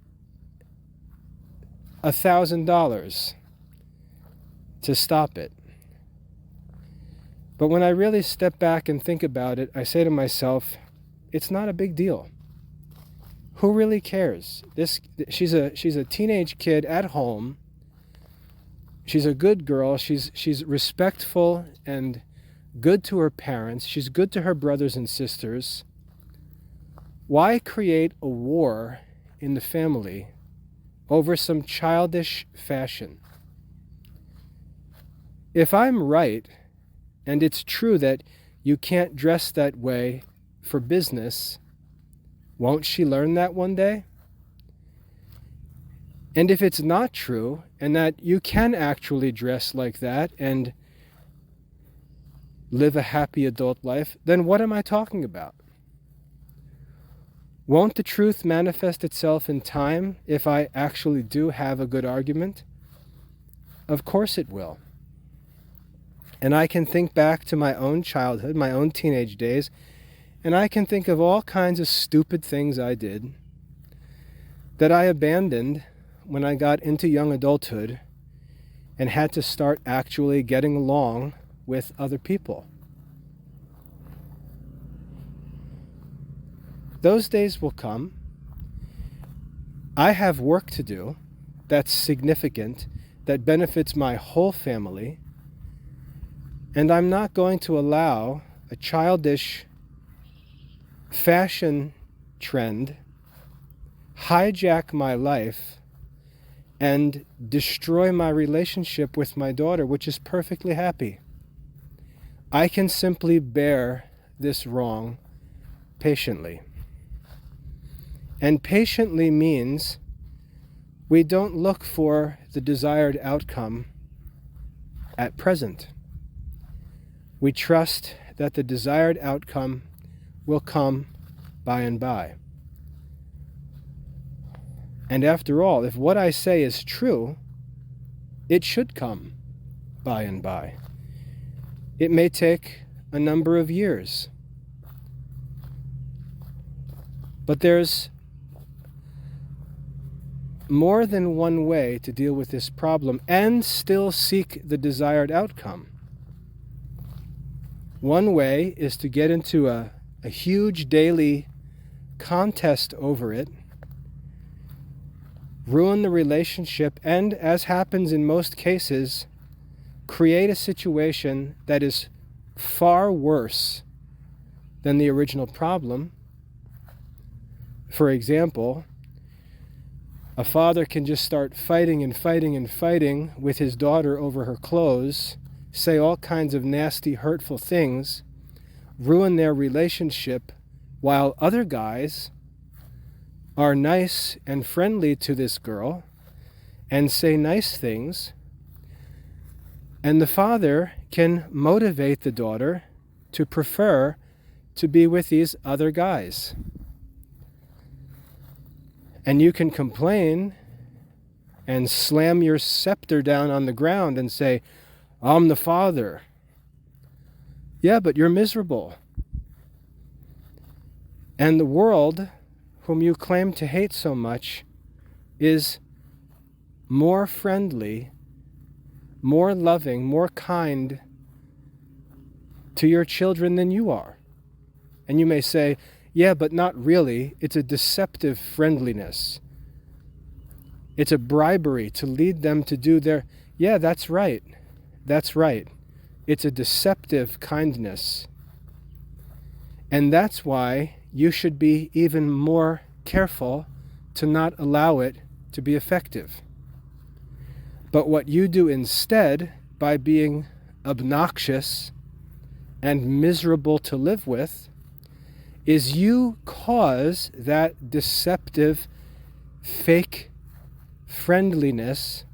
$1,000 to stop it. But when I really step back and think about it, I say to myself, it's not a big deal. Who really cares? She's a teenage kid at home. She's a good girl. She's respectful and good to her parents. She's good to her brothers and sisters. Why create a war in the family over some childish fashion? If I'm right, and it's true that you can't dress that way for business, won't she learn that one day? And if it's not true, and that you can actually dress like that and live a happy adult life, then what am I talking about? Won't the truth manifest itself in time if I actually do have a good argument? Of course it will. And I can think back to my own childhood, my own teenage days, and I can think of all kinds of stupid things I did that I abandoned when I got into young adulthood and had to start actually getting along with other people. Those days will come. I have work to do that's significant, that benefits my whole family, and I'm not going to allow a childish fashion trend hijack my life and destroy my relationship with my daughter, which is perfectly happy. I can simply bear this wrong patiently. And patiently means we don't look for the desired outcome at present. We trust that the desired outcome will come by and by. And after all, if what I say is true, it should come by and by. It may take a number of years. But there's more than one way to deal with this problem and still seek the desired outcome. One way is to get into a huge daily contest over it, ruin the relationship, and, as happens in most cases, create a situation that is far worse than the original problem. For example, a father can just start fighting with his daughter over her clothes, say all kinds of nasty, hurtful things, ruin their relationship, while other guys are nice and friendly to this girl and say nice things. And the father can motivate the daughter to prefer to be with these other guys. And you can complain and slam your scepter down on the ground and say, I'm the father. Yeah, but you're miserable. And the world, whom you claim to hate so much, is more friendly, more loving, more kind to your children than you are. And you may say, yeah, but not really. It's a deceptive friendliness. It's a bribery to lead them to do their... Yeah, that's right. That's right. It's a deceptive kindness. And that's why you should be even more careful to not allow it to be effective. But what you do instead, by being obnoxious and miserable to live with, is you cause that deceptive, fake friendliness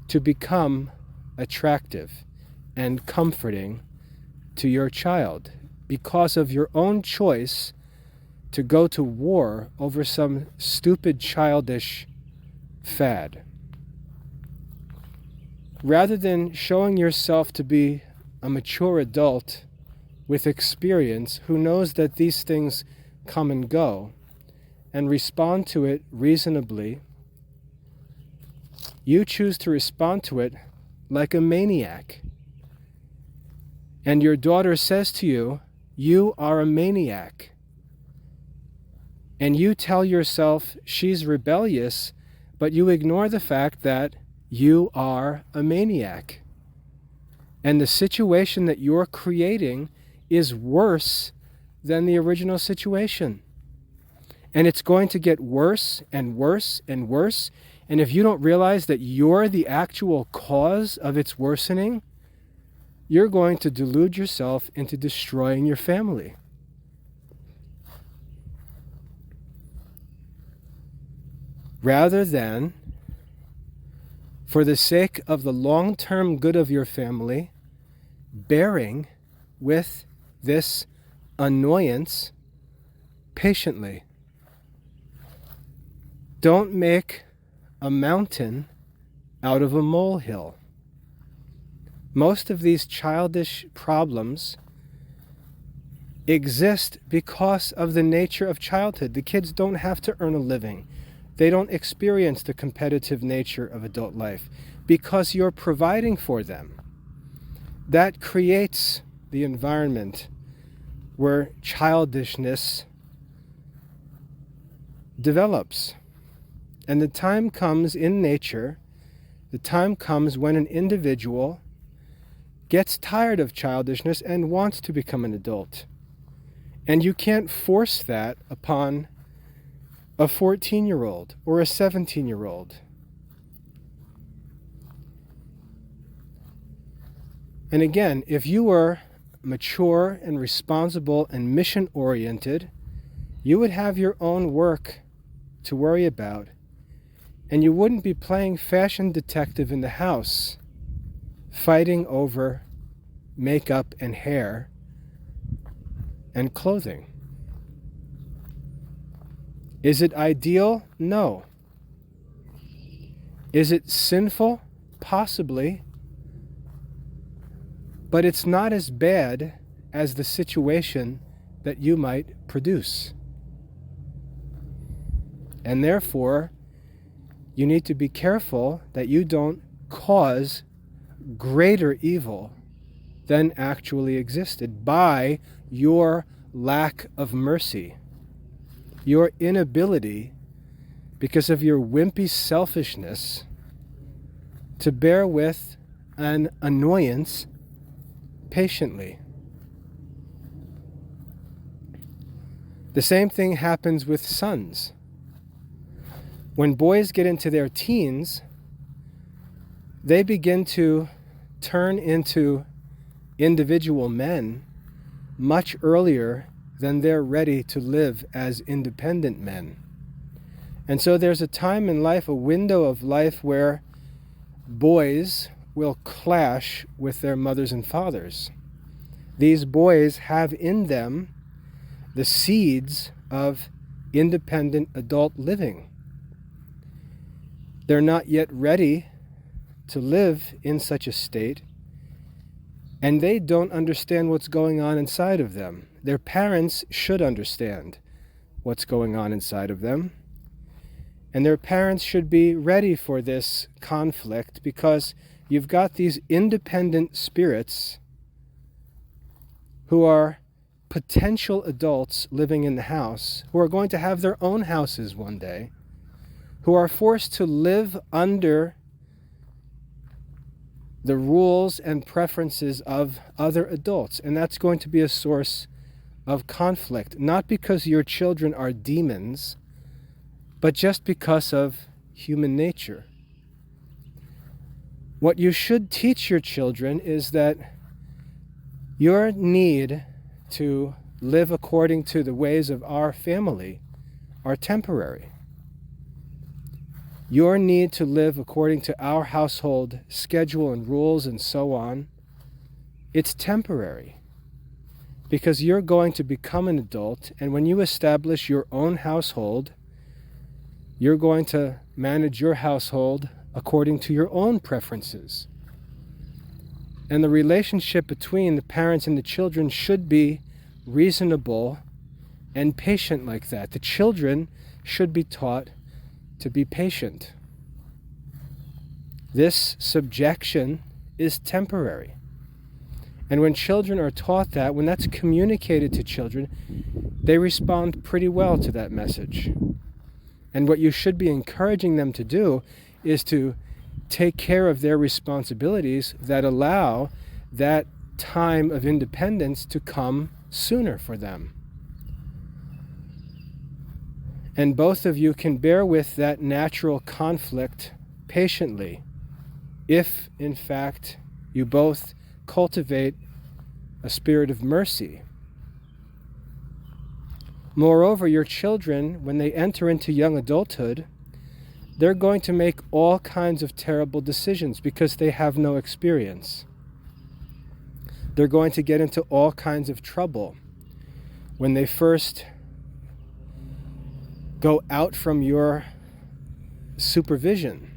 to become attractive and comforting to your child because of your own choice to go to war over some stupid, childish fad. Rather than showing yourself to be a mature adult with experience who knows that these things come and go and respond to it reasonably, you choose to respond to it like a maniac. And your daughter says to you, you are a maniac. And you tell yourself she's rebellious, but you ignore the fact that you are a maniac. And the situation that you're creating is worse than the original situation. And it's going to get worse and worse and worse. And if you don't realize that you're the actual cause of its worsening, you're going to delude yourself into destroying your family. Rather than, for the sake of the long-term good of your family, bearing with this annoyance patiently. Don't make a mountain out of a molehill. Most of these childish problems exist because of the nature of childhood. The kids don't have to earn a living. They don't experience the competitive nature of adult life because you're providing for them. That creates the environment where childishness develops. And the time comes in nature, the time comes when an individual gets tired of childishness and wants to become an adult. And you can't force that upon a 14-year-old or a 17-year-old. And again, if you were mature and responsible and mission-oriented, you would have your own work to worry about, and you wouldn't be playing fashion detective in the house, fighting over makeup and hair and clothing. Is it ideal? No. Is it sinful? Possibly. But it's not as bad as the situation that you might produce. And therefore, you need to be careful that you don't cause greater evil than actually existed by your lack of mercy, your inability, because of your wimpy selfishness, to bear with an annoyance patiently. The same thing happens with sons. When boys get into their teens, they begin to turn into individual men much earlier than they're ready to live as independent men. And so there's a time in life, a window of life, where boys will clash with their mothers and fathers. These boys have in them the seeds of independent adult living. They're not yet ready to live in such a state, and they don't understand what's going on inside of them. Their parents should understand what's going on inside of them, and their parents should be ready for this conflict, because you've got these independent spirits who are potential adults living in the house, who are going to have their own houses one day, who are forced to live under the rules and preferences of other adults. And that's going to be a source of conflict, not because your children are demons, but just because of human nature. What you should teach your children is that your need to live according to the ways of our family are temporary. Your need to live according to our household schedule and rules and so on, it's temporary. Because you're going to become an adult, and when you establish your own household, you're going to manage your household according to your own preferences. And the relationship between the parents and the children should be reasonable and patient like that. The children should be taught to be patient. This subjection is temporary. And when children are taught that, when that's communicated to children, they respond pretty well to that message. And what you should be encouraging them to do is to take care of their responsibilities that allow that time of independence to come sooner for them. And both of you can bear with that natural conflict patiently, if, in fact, you both cultivate a spirit of mercy. Moreover, your children, when they enter into young adulthood, they're going to make all kinds of terrible decisions because they have no experience. They're going to get into all kinds of trouble when they first go out from your supervision.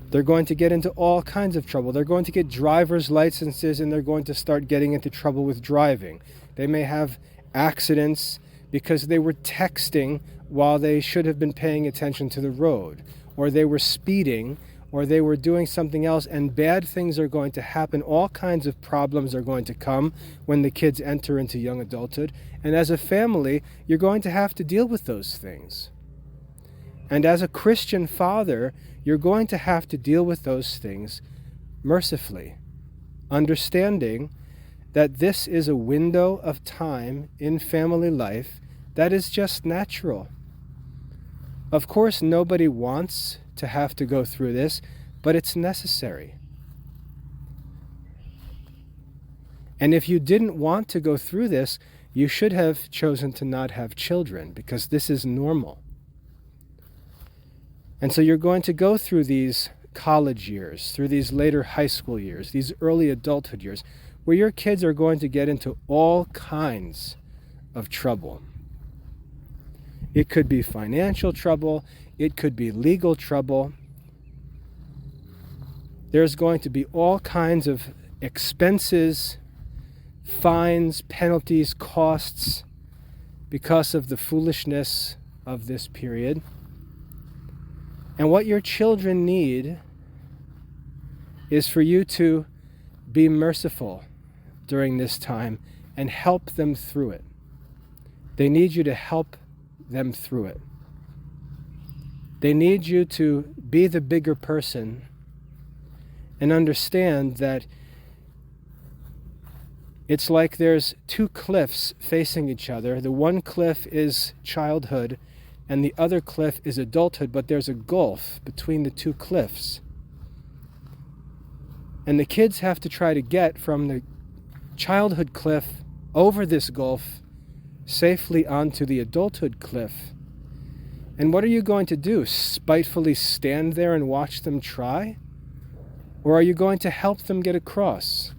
They're going to get into all kinds of trouble. They're going to get driver's licenses, and they're going to start getting into trouble with driving. They may have accidents because they were texting while they should have been paying attention to the road, or they were speeding, or they were doing something else, and bad things are going to happen. All kinds of problems are going to come when the kids enter into young adulthood. And as a family, you're going to have to deal with those things. And as a Christian father, you're going to have to deal with those things mercifully, understanding that this is a window of time in family life that is just natural. Of course, nobody wants to have to go through this, but it's necessary. And if you didn't want to go through this, you should have chosen to not have children, because this is normal. And so you're going to go through these college years, through these later high school years, these early adulthood years, where your kids are going to get into all kinds of trouble. It could be financial trouble. It could be legal trouble. There's going to be all kinds of expenses, fines, penalties, costs because of the foolishness of this period. And what your children need is for you to be merciful during this time and help them through it. They need you to help them through it. They need you to be the bigger person and understand that it's like there's two cliffs facing each other. The one cliff is childhood and the other cliff is adulthood, but there's a gulf between the two cliffs. And the kids have to try to get from the childhood cliff over this gulf safely onto the adulthood cliff. And what are you going to do? Spitefully stand there and watch them try? Or are you going to help them get across?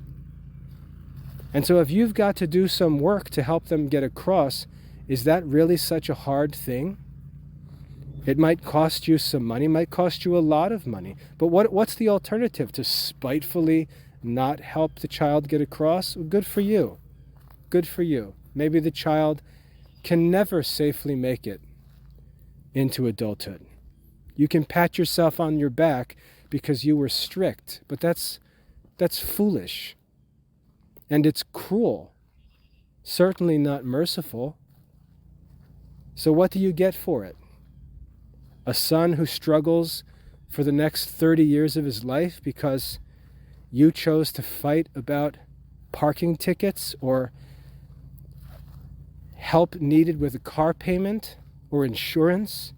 And so if you've got to do some work to help them get across, is that really such a hard thing? It might cost you some money, might cost you a lot of money. But what's the alternative? To spitefully not help the child get across? Well, good for you. Good for you. Maybe the child can never safely make it into adulthood. You can pat yourself on your back because you were strict, but that's foolish. And it's cruel. Certainly not merciful. So what do you get for it? A son who struggles for the next 30 years of his life because you chose to fight about parking tickets or help needed with a car payment or insurance?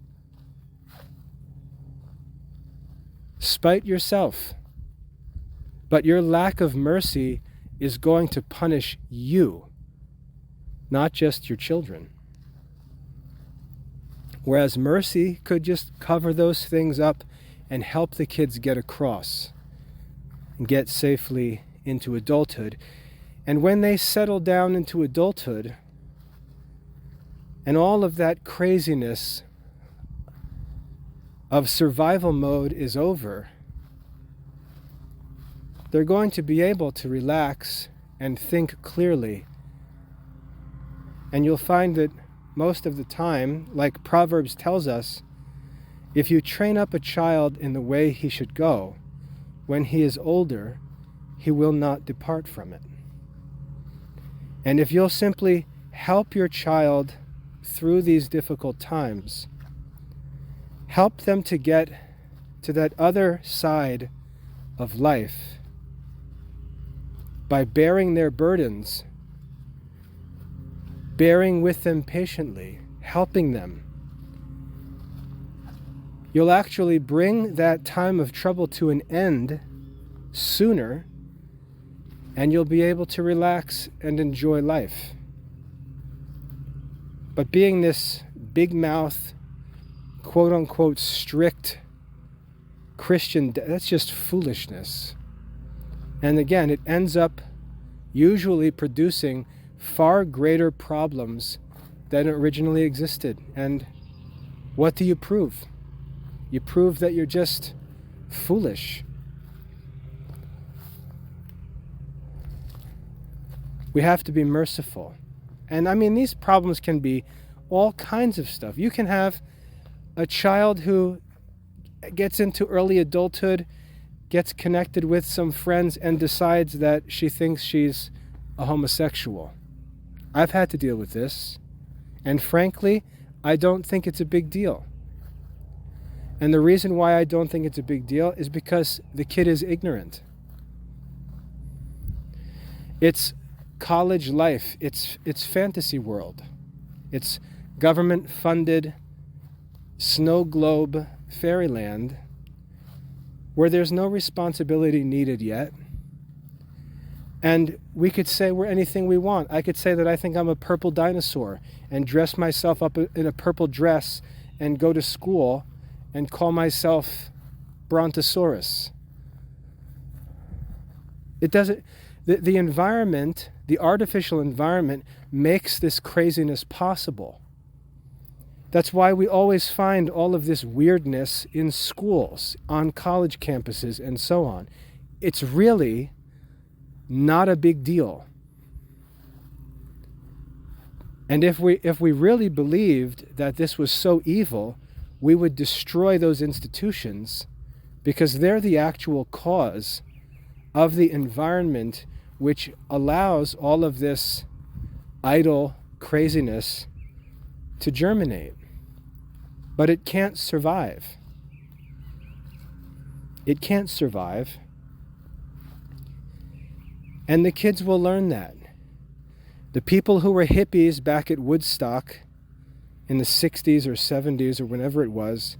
Spite yourself. But your lack of mercy is going to punish you, not just your children. Whereas mercy could just cover those things up and help the kids get across and get safely into adulthood. And when they settle down into adulthood, and all of that craziness of survival mode is over, they're going to be able to relax and think clearly. And you'll find that most of the time, like Proverbs tells us, if you train up a child in the way he should go, when he is older, he will not depart from it. And if you'll simply help your child through these difficult times, help them to get to that other side of life by bearing their burdens, bearing with them patiently, helping them, you'll actually bring that time of trouble to an end sooner, and you'll be able to relax and enjoy life. But being this big mouth, quote unquote, strict Christian, that's just foolishness. And again, it ends up usually producing far greater problems than originally existed. And what do you prove? You prove that you're just foolish. We have to be merciful. And I mean, these problems can be all kinds of stuff. You can have a child who gets into early adulthood, gets connected with some friends, and decides that she thinks she's a homosexual. I've had to deal with this. And frankly, I don't think it's a big deal. And the reason why I don't think it's a big deal is because the kid is ignorant. It's college life. It's fantasy world. It's government-funded snow globe fairyland where there's no responsibility needed yet. And we could say we're anything we want. I could say that I think I'm a purple dinosaur and dress myself up in a purple dress and go to school and call myself Brontosaurus. It doesn't. The environment, the artificial environment, makes this craziness possible. That's why we always find all of this weirdness in schools, on college campuses, and so on. It's really not a big deal. And if we really believed that this was so evil, we would destroy those institutions because they're the actual cause of the environment which allows all of this idle craziness to germinate. But it can't survive. It can't survive. And the kids will learn that. The people who were hippies back at Woodstock in the 60s or 70s or whenever it was,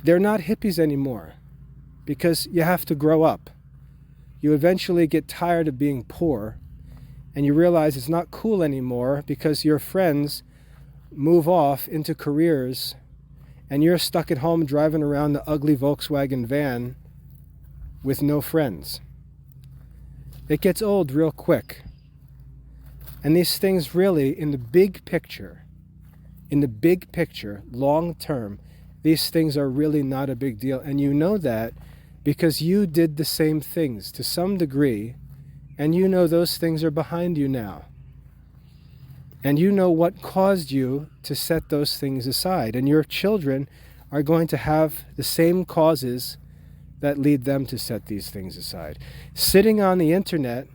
they're not hippies anymore because you have to grow up. You eventually get tired of being poor and you realize it's not cool anymore because your friends move off into careers and you're stuck at home driving around the ugly Volkswagen van with no friends. It gets old real quick. And these things really, in the big picture, long term, these things are really not a big deal. And you know that because you did the same things to some degree, and you know those things are behind you now. And you know what caused you to set those things aside. And your children are going to have the same causes that lead them to set these things aside. Sitting on the internet,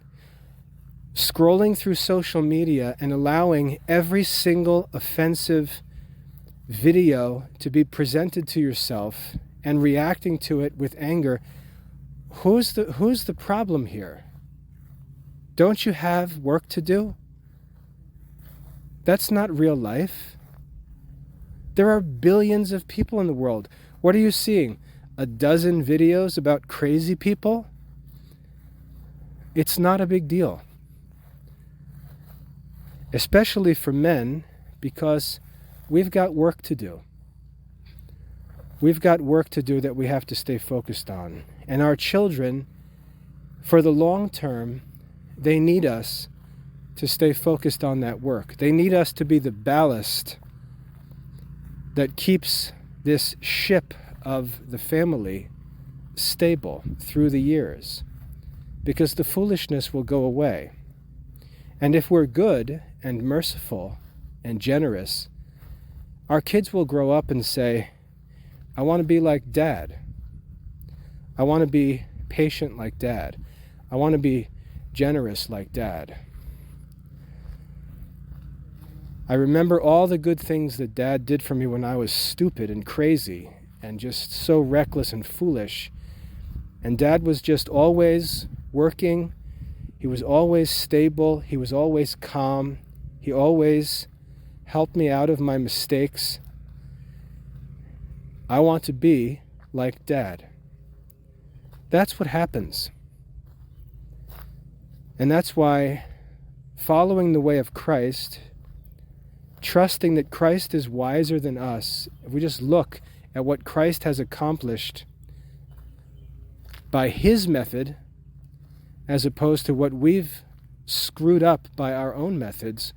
scrolling through social media and allowing every single offensive video to be presented to yourself and reacting to it with anger, who's the problem here? Don't you have work to do? That's not real life. There are billions of people in the world. What are you seeing? A dozen videos about crazy people? It's not a big deal. Especially for men, because we've got work to do. We've got work to do that we have to stay focused on. And our children, for the long term, they need us to stay focused on that work. They need us to be the ballast that keeps this ship of the family stable through the years, because the foolishness will go away. And if we're good and merciful and generous, our kids will grow up and say, I want to be like Dad. I want to be patient like Dad. I want to be generous like Dad. I remember all the good things that Dad did for me when I was stupid and crazy and just so reckless and foolish. And Dad was just always working. He was always stable. He was always calm. He always helped me out of my mistakes. I want to be like Dad. That's what happens. And that's why following the way of Christ, trusting that Christ is wiser than us, if we just look at what Christ has accomplished by his method, as opposed to what we've screwed up by our own methods,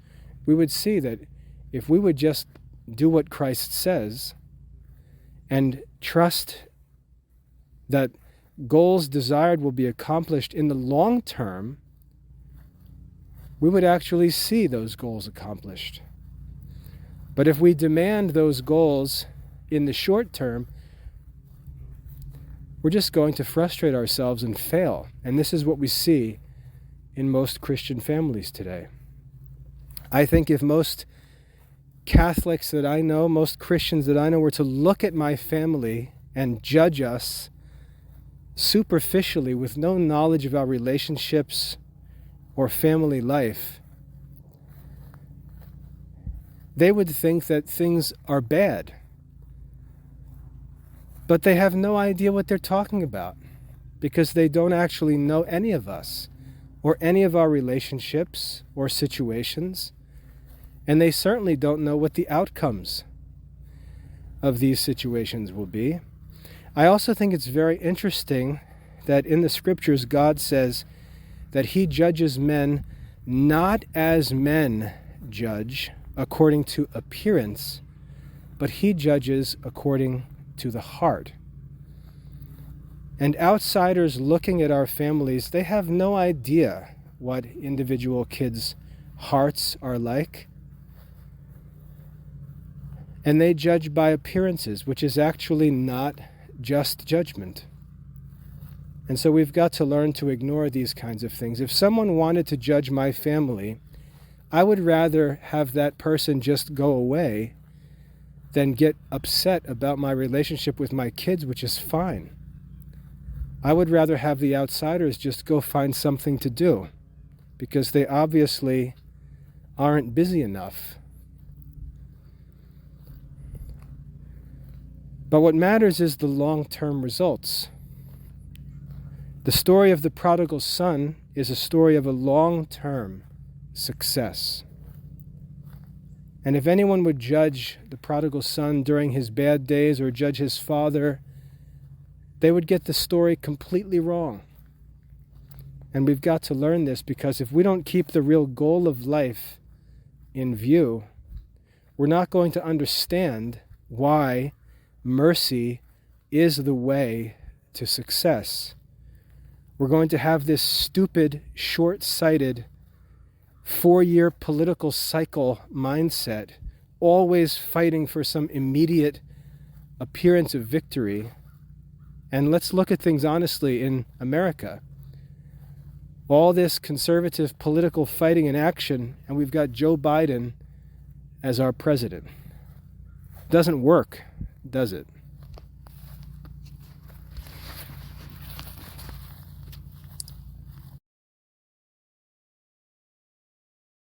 we would see that if we would just do what Christ says and trust that goals desired will be accomplished in the long term, we would actually see those goals accomplished. But if we demand those goals in the short term, we're just going to frustrate ourselves and fail. And this is what we see in most Christian families today. I think if most Catholics that I know, most Christians that I know were to look at my family and judge us superficially with no knowledge of our relationships or family life, they would think that things are bad. But they have no idea what they're talking about because they don't actually know any of us or any of our relationships or situations. And they certainly don't know what the outcomes of these situations will be. I also think it's very interesting that in the scriptures God says that he judges men not as men judge according to appearance, but he judges according to the heart. And outsiders looking at our families, they have no idea what individual kids' hearts are like. And they judge by appearances, which is actually not just judgment. And so we've got to learn to ignore these kinds of things. If someone wanted to judge my family, I would rather have that person just go away than get upset about my relationship with my kids, which is fine. I would rather have the outsiders just go find something to do, because they obviously aren't busy enough. But what matters is the long-term results. The story of the prodigal son is a story of a long-term success. And if anyone would judge the prodigal son during his bad days or judge his father, they would get the story completely wrong. And we've got to learn this, because if we don't keep the real goal of life in view, we're not going to understand why mercy is the way to success. We're going to have this stupid, short-sighted, 4-year political cycle mindset, always fighting for some immediate appearance of victory. And let's look at things honestly in America. All this conservative political fighting and action, and we've got Joe Biden as our president. Doesn't work, does it?